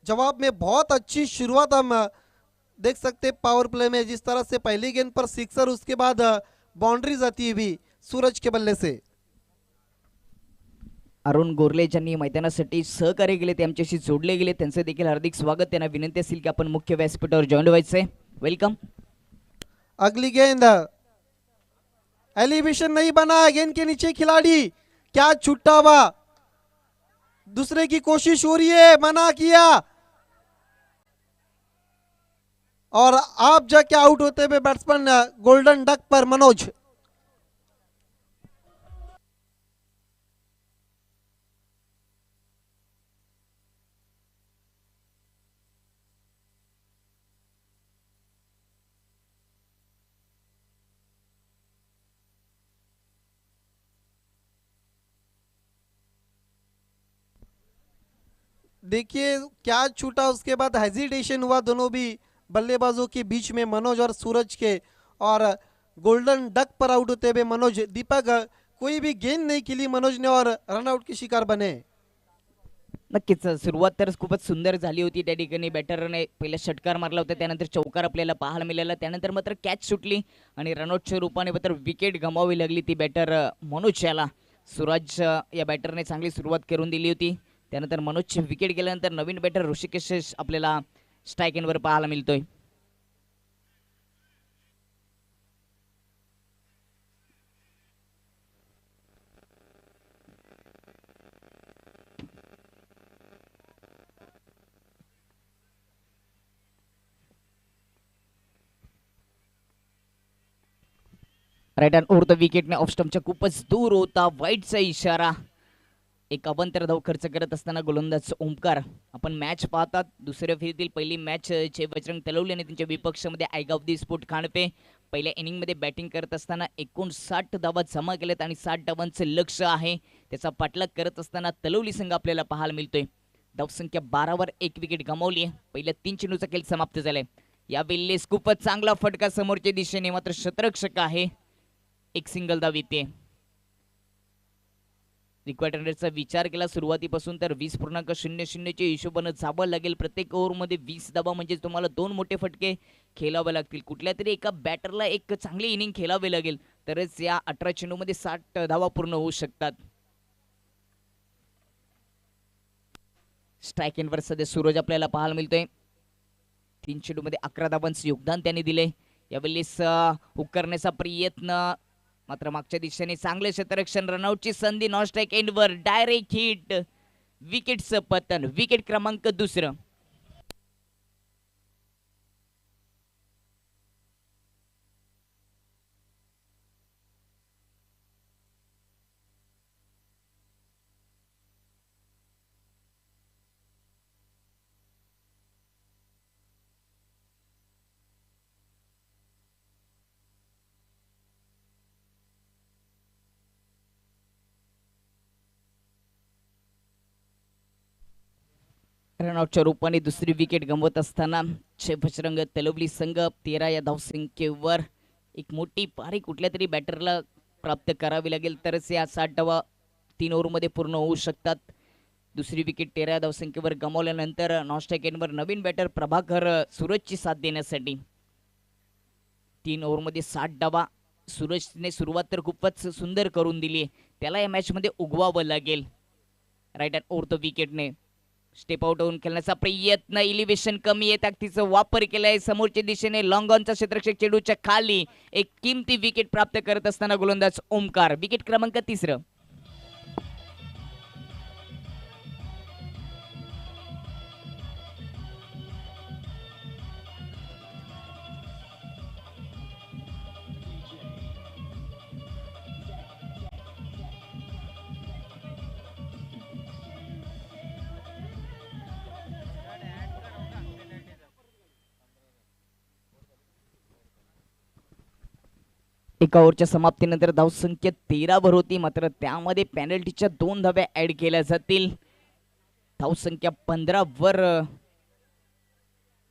[SPEAKER 1] जवाब में बहुत अच्छी शुरुआत हम देख सकते पावर प्ले में. जिस तरह से पहली गेंद पर सिक्सर, उसके बाद बाउंड्री जाती हुई सूरज के बल्ले से.
[SPEAKER 4] अरुण गोरले ज्यांनी मैदानासाठी सहकार्य केले ते आमच्याशी जोडले गेले. त्यांचं देखील हार्दिक स्वागत. त्यांना विनंती असेल की आपण मुख्य व्यासपीठावर जॉईन व्हायचंय. वेलकम.
[SPEAKER 1] अगली गेंद एलिवेशन नहीं बना. गेंद के नीचे खिलाड़ी. क्या छुट्टा हुआ. दूसरे की कोशिश हो रही है. मना किया और आप जाके आउट होते हुए बैट्समैन गोल्डन डक पर मनोज. देखिए क्या छूटा. उसके बाद हेजिटेशन हुआ दोनों भी बल्लेबाजों के बीच में, मनोज और सूरज के, और गोल्डन डक पर आउट होते हुए मनोज. दीपक कोई भी गेंद नहीं खेली मनोज ने और रनआउट के शिकार बने.
[SPEAKER 4] नक्कीच सुरुवात तर खूपच सुंदर झाली होती. त्या ठिकाणी बॅटरने पहिला षटकार मारला होता. त्यानंतर चौकार आपल्याला पाहायला मिळाला. त्यानंतर मात्र कॅच सुटली आणि रनआउटच्या रूपाने मात्र विकेट गमावावी लागली ती बॅटर मनोज याला. सूरज या बॅटरने चांगली सुरुवात करून दिली होती. त्यानंतर मनोजची विकेट गेल्यानंतर नवीन बॅटर ऋषिकेश आपल्याला स्ट्राईक एंडवर पाहायला मिळतोय. राईट हँड ओव्हर द विकेटने ऑफ स्टंपच्या खूपच दूर होता. वाईटचा इशारा. एक अवंतर धाव खर्च करत असताना गोलंदाज ओमकार. आपण मॅच पाहतात. दुसऱ्या फेरीतील पहिली मॅच चे बजरंग तलवली आणि त्यांच्या विपक्षामध्ये आयगावदी स्फोट खांडपे. पहिल्या इनिंगमध्ये बॅटिंग करत असताना 59 धावा जमा केल्यात आणि 60 धावांचं लक्ष आहे. त्याचा पाठलाग करत असताना तलवली संघ आपल्याला पाहायला मिळतोय. धावसंख्या 12वर 1 विकेट गमावली आहे. पहिल्या 3 चेंडूचा खेळ समाप्त झालाय. यावेळी खूपच चांगला फटका समोरच्या दिशेने, मात्र शतरक्षक आहे. एक सिंगल धाव येते. रिक्वायर्ड रनरेटचा विचार केला सुरुवातीपासून तर 20.00च्या हिशोबानं जावं लागेल. प्रत्येक ओव्हरमध्ये 20 धावा म्हणजे तुम्हाला 2 मोठे फटके खेळावे लागतील. कुठल्या तरी एका बॅटरला एक चांगली इनिंग खेळावी लागेल तरच या 18 चेंडूमध्ये 60 धावा पूर्ण होऊ शकतात. स्ट्राईक एंडवर सध्या सूरज आपल्याला पाहायला मिळतोय. 3 चेंडूमध्ये 11 धावांचं योगदान त्याने दिले. यावेळेस हुक करण्याचा प्रयत्न मात्र मागच्या दिशेने चांगले क्षेत्ररक्षण. रनआउटची संधी नॉन स्ट्राईक एंडवर डायरेक्ट हिट. विकेटचं पतन. विकेट क्रमांक 2. रनआउटच्या रूपाने दुसरी विकेट गमवत असताना बजरंग तलवली संघ 13 या धावसंख्येवर एक मोठी पारी कुठल्या तरी बॅटरला प्राप्त करावी लागेल तरच या 60 धावा 3 ओव्हरमध्ये पूर्ण होऊ शकतात. दुसरी विकेट 13 धावसंख्येवर गमावल्यानंतर नॉन स्ट्राईक एंडवर नवीन बॅटर प्रभाकर सूरजची साथ देण्यासाठी 3 ओव्हरमध्ये 60 धावा. सूरजने सुरुवात तर खूपच सुंदर करून दिली. त्याला या मॅचमध्ये उगवावं लागेल. राईट हँड ओव्हर द विकेटने स्टेप आउट होऊन खेळण्याचा प्रयत्न. इलिव्हेशन कमी आहे ताकदीचा वापर केलाय. समोरच्या दिशेने लॉंग ऑनचा क्षेत्ररक्षक चेंडूच्या खाली एक किमती विकेट प्राप्त करत असताना गोलंदाज ओमकार. विकेट क्रमांक 3. एका ओव्हरच्या समाप्तीनंतर धावसंख्या 13 वर होती मात्र त्यामध्ये पेनल्टीच्या 2 धाव्या ऍड केल्या जातील. धावसंख्या 15 वर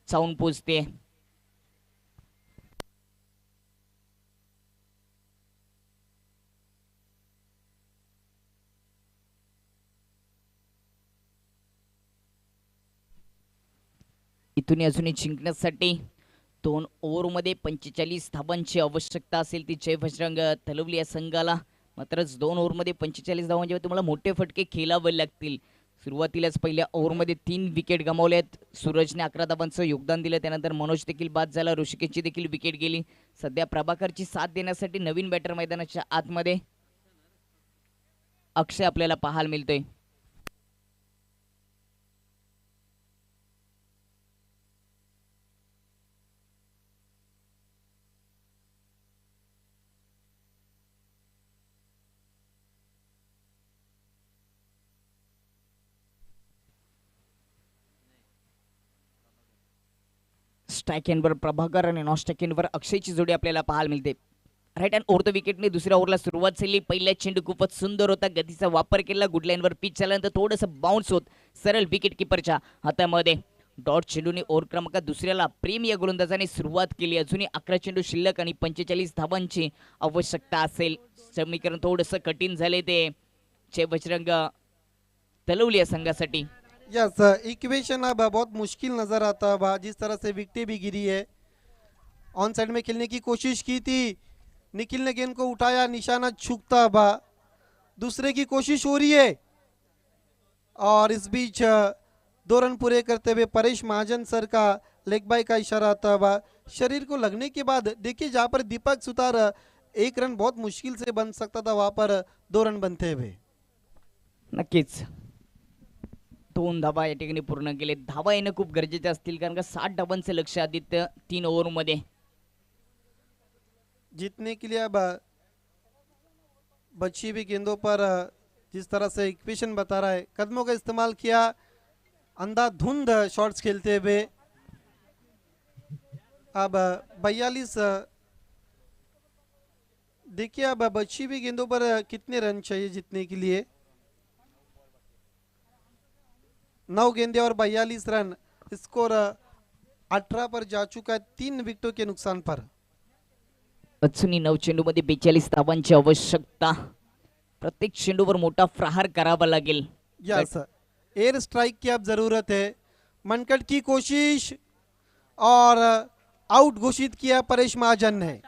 [SPEAKER 4] जाऊन पोहोचते. इथून अजूनही जिंकण्यासाठी 2 ओव्हरमध्ये 45 धावांची आवश्यकता असेल ती जय बजरंग तलवली या संघाला. मात्र 2 ओव्हरमध्ये 45 धावा म्हणजे तुम्हाला मोठे फटके खेळावे लागतील. सुरुवातीलाच पहिल्या ओव्हरमध्ये 3 विकेट गमावल्यात. सूरजने 11 धावांचं योगदान दिलं. त्यानंतर मनोज देखील बाद झाला. ऋषिकेशची देखील विकेट गेली. सध्या प्रभाकरची साथ देण्यासाठी नवीन बॅटर मैदानाच्या आतमध्ये अक्षय आपल्याला पाहायला मिळतोय. स्ट्राईक एंडवर प्रभाकर आणि नॉन स्ट्राईक एंडवर अक्षयची जोडी आपल्याला पाहायला मिळते. राईट हँड ओव्हर द विकेटने दुसऱ्या ओव्हरला सुरुवात झाली. पहिला चेंडू खूपच सुंदर होता. गतीचा वापर केला. गुड लाईनवर पिच झाल्यानंतर थोडंसं बाउन्स होत सरळ विकेट किपरच्या हातामध्ये. डॉट चेंडूने ओव्हर क्रमांक 2ला प्रेम या गोलंदाजाने सुरुवात केली. अजूनही 11 चेंडू शिल्लक आणि 45 धावांची आवश्यकता असेल. समीकरण थोडंसं कठीण झाले ते जय बजरंग तलवली या संघासाठी.
[SPEAKER 1] यस इक्वेशन अब बहुत मुश्किल नज़र आता बा. जिस तरह से विकेटें भी गिरी है. ऑन साइड में खेलने की कोशिश की थी. निखिल ने गेंद को उठाया. निशाना चूकता बा. दूसरे की कोशिश हो रही है और इस बीच 2 रन पूरे करते हुए परेश महाजन सर का लेग बाय का इशारा आता बा. शरीर को लगने के बाद देखिए जहाँ पर दीपक सुतार 1 रन बहुत मुश्किल से बन सकता था वहाँ पर 2 रन बनते हुए.
[SPEAKER 4] नक्कीच 2 धावा या ठिकाणी पूर्ण केले. धावा येणं खूप गरजेचे असतील कारण का 60 धावांचं लक्ष आदित्य 3 ओव्हरमध्ये.
[SPEAKER 1] जीतने के लिए अब बची हुई गेंदों पर जिस तरह से इक्वेशन बता रहा है कदमों का इस्तेमाल किया. अंधाधुंध शॉट्स खेलते हुए अब 42. देखिए अब बची हुई गेंदों पर कितने रन चाहिए जीतने के लिए. 9 गेंदे और 42 रन. स्कोर 18 पर जा चुका है 3 विकेटों के नुकसान पर.
[SPEAKER 4] अजूनही 9 चेंडूमध्ये 42 धावांची आवश्यकता. प्रत्येक चेंडूवर मोठा प्रहार करावा लागेल.
[SPEAKER 1] यस, एयर स्ट्राइक की अब जरूरत है. मनकट की कोशिश और आउट घोषित किया परेश महाजन ने.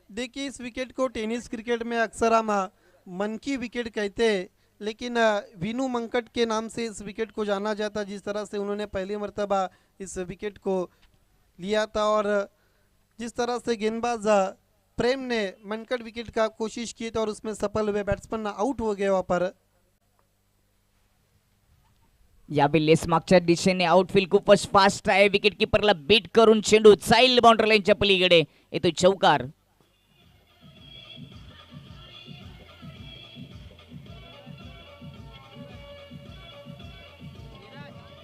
[SPEAKER 1] देखिए, इस विकेट को टेनिस क्रिकेट में अक्सर हम मन की विकेट कहते हैं, लेकिन विनू मंकट के नाम से इस विकेट को जाना जाता, जिस तरह से उन्होंने पहली मर्तबा इस विकेट को लिया था और जिस तरह से गेंदबाज प्रेम ने मनकट विकेट का कोशिश की थी और उसमें सफल हुए, बैट्समैन आउट हो गए वहां पर.
[SPEAKER 4] यावेळेस मागच्या दिशेने आउटफील्ड खूपच फास्ट आहे. विकेट किपरला बीट करून चेंडू जाईल बाउंड्री लाईनच्या पलीकडे. येतो चौकार.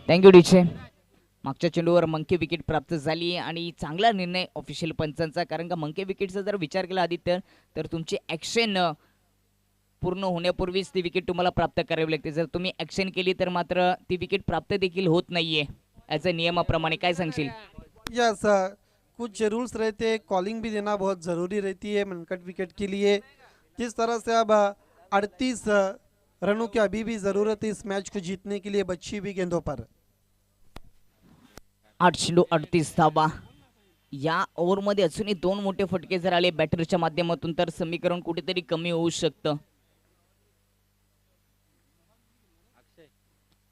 [SPEAKER 4] थँक्यू डीचे. मागच्या चेंडूवर मंकी विकेट प्राप्त झाली आणि चांगला निर्णय ऑफिशियल पंचांचा, कारण का मंकी विकेटचा जर विचार केला आदित्य तर तुमची ॲक्शन पूर्ण होण्यापूर्वीच ती विकेट तुम्हाला प्राप्त करावी लागते. जर तुम्ही ॲक्शन केली तर मात्र ती विकेट प्राप्त देखील होत नाहीये ॲज अ नियमाप्रमाणे. काय सांगशील?
[SPEAKER 1] यस, कुछ रूल्स रहते हैं, कॉलिंग भी देना बहुत ज़रूरी रहती है मनकट विकेट के लिए. जिस तरह से अब 38 रनों की अभी भी ज़रूरत है इस मैच को जीतने के लिए बची हुई गेंदों पर.
[SPEAKER 4] 8 चेंडू 38 धावा. या ओव्हरमध्ये अजूनही 2 मोठे फटके जर आले बॅटरच्या माध्यमातून तर समीकरण कुठेतरी कमी होऊ शकतं.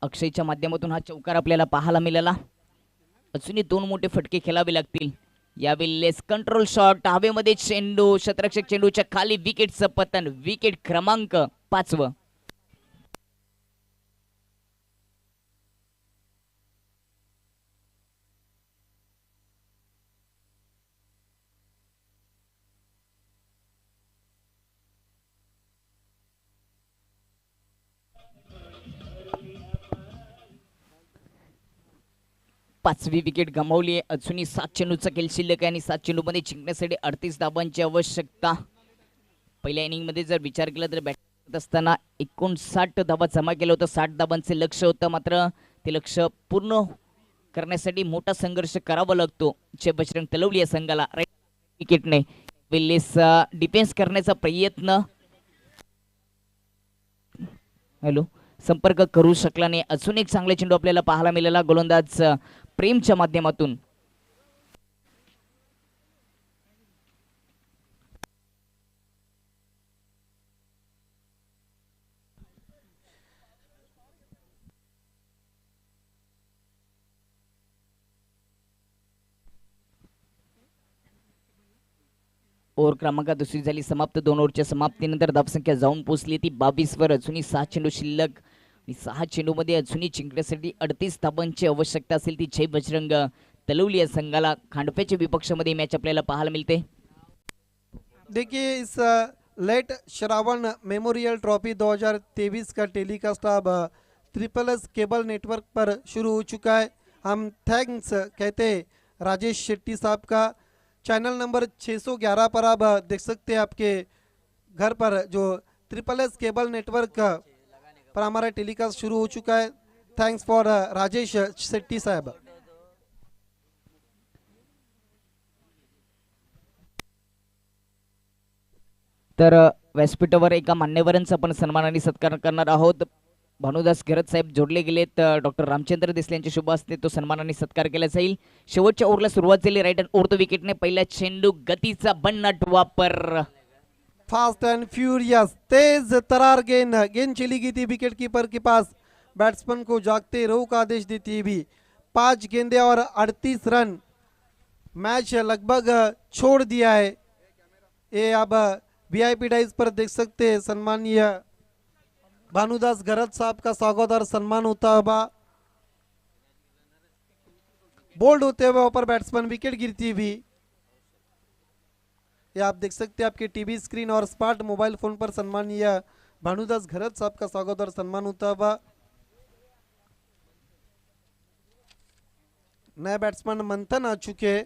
[SPEAKER 4] अक्षयच्या माध्यमातून हा चौकार आपल्याला पाहायला मिळाला. अजूनही 2 मोठे फटके खेळावे लागतील. यावेळेस कंट्रोल शॉट, हवेमध्ये चेंडू, शतरक्षक चेंडूच्या खाली विकेटचं पतन. विकेट क्रमांक 5. पाचवी विकेट गमावली आहे. अजूनही 7 चेंडूचा खेळ शिल्लक आहे आणि 7 चेंडूमध्ये जिंकण्यासाठी 38 धाबांची आवश्यकता. पहिल्या इनिंगमध्ये जर विचार केला तर बॅटिंग करत असताना 59 धाबा जमा केलं होतं. 60 धाबांचे लक्ष होतं, मात्र ते लक्ष पूर्ण करण्यासाठी मोठा संघर्ष करावा लागतो जे बजरंग तलवली या संघाला. राईट विकेटने विल्लीस डिफेन्स करण्याचा प्रयत्न संपर्क करू शकला नाही. अजून एक चांगला चेंडू आपल्याला पाहायला मिळाला गोलंदाज प्रेमच्या माध्यमातून. ओव्हर क्रमांक दुसरी झाली समाप्त. 2 ओव्हरच्या समाप्तीनंतर धावसंख्या जाऊन पोहोचली ती 22 वर. अजूनही 6 चेंडू शिल्लक आणि 6 चेंडूमध्ये अजूनही जिंकण्यासाठी 38 धाबांची आवश्यकता असेल ती जय बजरंग तलवली या संघाला. खांडप्याच्या विपक्षामध्ये मॅच आपल्याला पाहायला मिळते.
[SPEAKER 1] देखिए, इस लेट श्रावण मेमोरियल ट्रॉफी 2023 का टेलीकास्ट अब SSS केबल नेटवर्क पर शुरू हो चुका है. हम थैंक्स कहते हैं राजेश शेट्टी साहब का. चैनल नंबर 611 पर आप देख सकते हैं, आपके घर पर जो SSS केबल नेटवर्क पर हमारा टेलीकास्ट शुरू हो चुका है. थैंक्स फॉर राजेश शेट्टी साहब.
[SPEAKER 4] तर व्यासपीठावर एका मान्यवरांचा आपण सन्मानाने सत्कार करणार आहोत. भानुदास घरत साहेब जोडले गेलेत. डॉक्टर रामचंद्र देसले यांच्या शुभ हस्ते तो सन्मानाने सत्कार केला जाईल. शेवटच्या ओव्हरला सुरुवात झाली. राईट हँड ओव्हर विकेटने पहिला चेंडू गतीचा भन्नाट वापर.
[SPEAKER 1] फास्ट एंड फ्यूरियस, तेज तरार गेंद चली गई थी विकेट कीपर के पास. बैट्समैन को जागते रहो का आदेश देती हुई 5 गेंदे और 38 रन. मैच लगभग छोड़ दिया है. ये अब VIP डाइस पर देख सकते हैं सम्मानीय भानुदास घरत साहब का स्वागत और सम्मान होता हुआ. बोल्ड होते हुए ऊपर बैट्समैन, विकेट गिरती हुई. ये आप देख सकते हैं आपके टीवी स्क्रीन और स्मार्ट मोबाइल फोन पर सम्मानीय भानुदास घरत साहब का स्वागत और सम्मान होता हुआ. नए बैट्समैन मंथन आ चुके.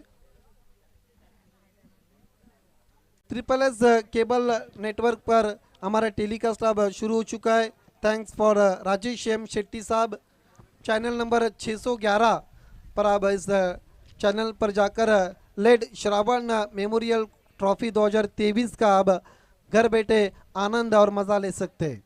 [SPEAKER 1] SSS केबल नेटवर्क पर हमारा टेलीकास्ट अब शुरू हो चुका है. Thanks for Rajesh M Shetty साहब. चैनल नंबर 611 पर अब इस चैनल पर जाकर लेड श्रावण मेमोरियल ट्रॉफी 2023 का अब घर बैठे आनंद और मजा ले सकते हैं।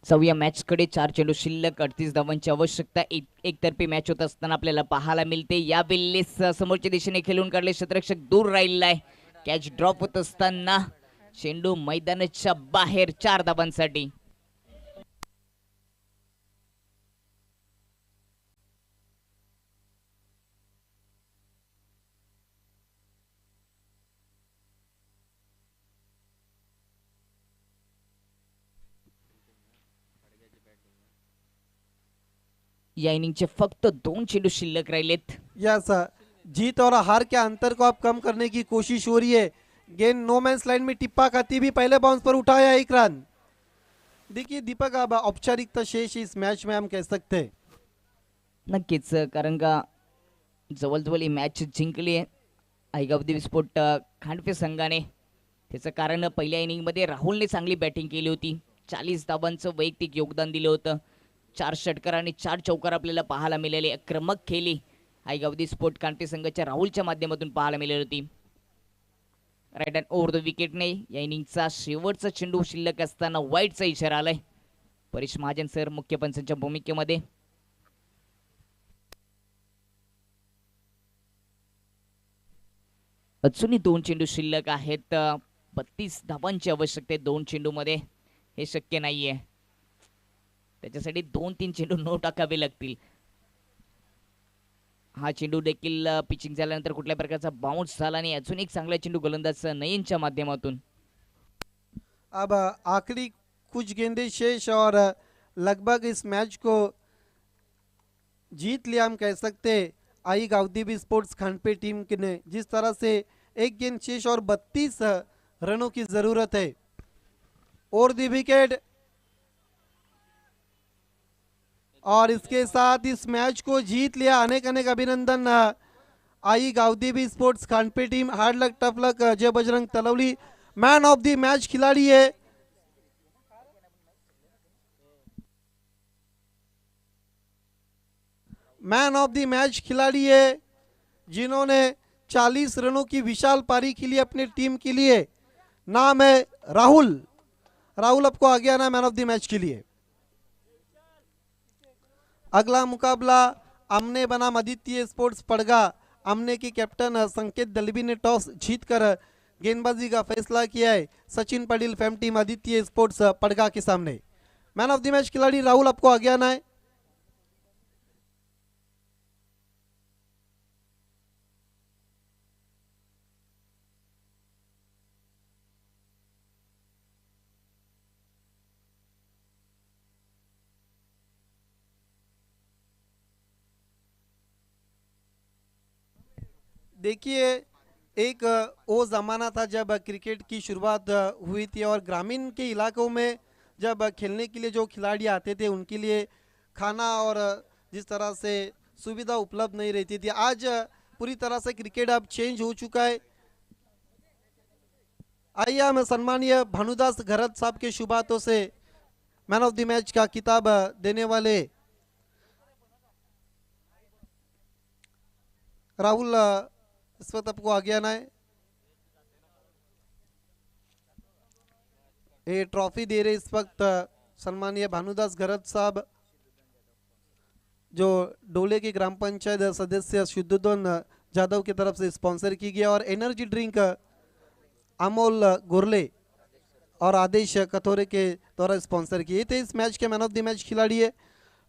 [SPEAKER 4] 6व्या मॅच कडे 4 चेंडू शिल्लक 38 धावांची आवश्यकता एकतर्फी मॅच होत असताना आपल्याला पाहायला मिळते या वेळेस समोरच्या दिशेने खेळून काढले क्षेत्ररक्षक दूर राहिलाय कॅच ड्रॉप होत असताना चेंडू मैदानाच्या बाहेर 4 धावांसाठी या इनिंगचे फक्त 2 चेंडू शिल्लक राहिलेत
[SPEAKER 1] यस, जीत और हार के अंतर को अब कम करने की कोशिश हो रही है। गेंद नो मैंस लाइन में टिप्पा खाती भी पहले बाउंस पर उठाया 1 रन। देखिए दीपक, अब औपचारिकता शेष इस मैच में हम कह सकते हैं।
[SPEAKER 4] नक्कीच कारण का जवळजवळ ही मॅच जिंकली आहे आईगावदेवी स्पोर्ट खांडवे संघाने त्याचं कारण पहिल्या इनिंगमध्ये राहुलने चांगली बॅटिंग केली होती 40 धावांचं वैयक्तिक योगदान दिलं होतं 4 षटकार आणि 4 चौकार आपल्याला पाहायला मिळाले आक्रमक खेळी आईगावदेवी स्पोर्ट खांडवे संघाच्या राहुलच्या माध्यमातून पाहायला मिळाली होती राईट अँड ओव्हर द विकेटने या इनिंगचा शेवटचा चेंडू शिल्लक असताना वाईटचा इशारा आलाय परेश महाजन सर मुख्य पंचांच्या भूमिकेमध्ये अजूनही 2 चेंडू शिल्लक आहेत 32 धावांची आवश्यकता आहे 2 चेंडूमध्ये हे शक्य नाहीये त्याच्यासाठी 2-3 चेंडू न टाकावे लागतील हा चेंडू देखील पिचिंग झाल्यानंतर कुठल्या प्रकारचा बाउन्स झाला नाही अजून एक चांगला चेंडू गोलंदाज नयनच्या माध्यमातून
[SPEAKER 1] अब आखिरी कुछ गेंदें शेष और लगभग इस मैच को जीत लिया हम कह सकते हैं आई गावदेवी स्पोर्ट्स खांडपे टीम ने। जिस तरह से एक गेंद शेष और 32 रनों की जरूरत है और दी विकेट और इसके साथ इस मैच को जीत लिया। अनेक अनेक अभिनंदन Aai Gavdevi sports Khandpe team. Hard luck tough luck Jai Bajrang Talavali man of the match खिलाड़ी है। मैन ऑफ द मैच खिलाड़ी है जिन्होंने 40 रनों की विशाल पारी खेली अपने टीम के लिए। नाम है राहुल। राहुल आपको आगे आना मैन ऑफ द मैच के लिए। अगला मुकाबला आमने बनाम आदित्य स्पोर्ट्स पड़गा। आमने के कैप्टन संकेत दलवी ने टॉस जीतकर गेंदबाजी का फैसला किया है Sachin Patel fam team Aditya sports Padga के सामने। मैन ऑफ द मैच खिलाड़ी राहुल आपको आगे आना है। देखिए एक वो ज़माना था जब क्रिकेट की शुरुआत हुई थी और ग्रामीण के इलाकों में जब खेलने के लिए जो खिलाड़ी आते थे उनके लिए खाना और जिस तरह से सुविधा उपलब्ध नहीं रहती थी। आज पूरी तरह से क्रिकेट अब चेंज हो चुका है। आइए हम सम्मानीय भानुदास घरत साहब के शुभ हाथों से मैन ऑफ द मैच का खिताब देने वाले राहुल इस वक्त आपको आगे आना है। ये ट्रॉफी दे रहे इस वक्त सम्मानीय भानुदास घरत साहब जो डोले के ग्राम पंचायत सदस्य शुद्धोधन जादव की तरफ से स्पॉन्सर की गया और एनर्जी ड्रिंक अमोल गोरले और आदेश कथोरे के द्वारा स्पॉन्सर किए थे। इस मैच के मैन ऑफ द मैच खिलाड़ी है।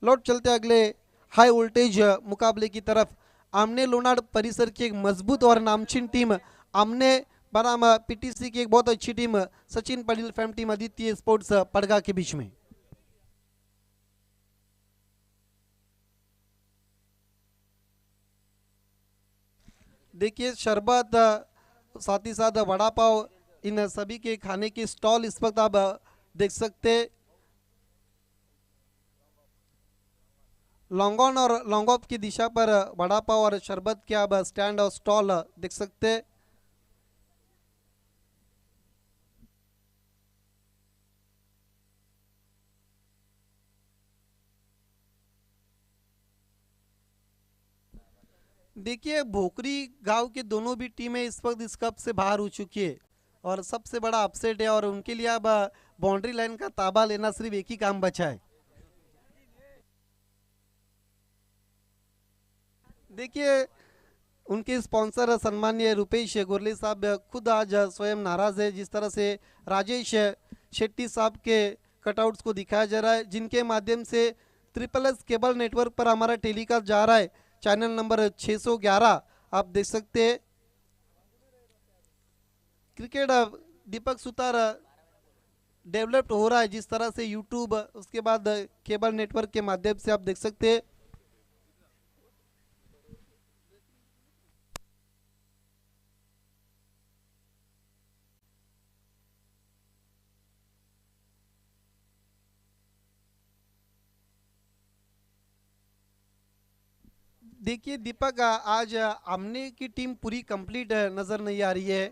[SPEAKER 1] लौट चलते अगले हाई वोल्टेज मुकाबले की तरफ। आमने लोनाड़ परिसर की एक मजबूत और नामचीन टीम आमने बनाम पीटीसी की एक बहुत अच्छी team Sachin Patel fam team Aditya sports Padga के बीच में। देखिए शरबत साथ ही साथ वड़ा पाव इन सभी के खाने के स्टॉल इस वक्त आप देख सकते हैं। लॉन्गॉन और लॉन्गॉप की दिशा पर वड़ा पाव और शरबत के आप स्टैंड और स्टॉल देख सकते हैं। देखिए भोकरी गांव के दोनों भी टीमें इस वक्त इस कप से बाहर हो चुकी है और सबसे बड़ा अपसेट है और उनके लिए अब बाउंड्री लाइन का ताबा लेना सिर्फ एक ही काम बचा है। देखिए उनके स्पॉन्सर सम्माननीय रुपेश गोरले साहब खुद आज स्वयं नाराज है जिस तरह से राजेश शेट्टी साहब के कटआउट्स को दिखाया जा रहा है, जिनके माध्यम से ट्रिपल एस केबल नेटवर्क पर हमारा टेलीकास्ट जा रहा है चैनल नंबर 611। आप देख सकते हैं क्रिकेट दीपक सुतार डेवलप्ड हो रहा है जिस तरह से यूट्यूब उसके बाद केबल नेटवर्क के माध्यम से आप देख सकते हैं। देखिए दीपक आज आमने की टीम पूरी कंप्लीट नजर नहीं आ रही है।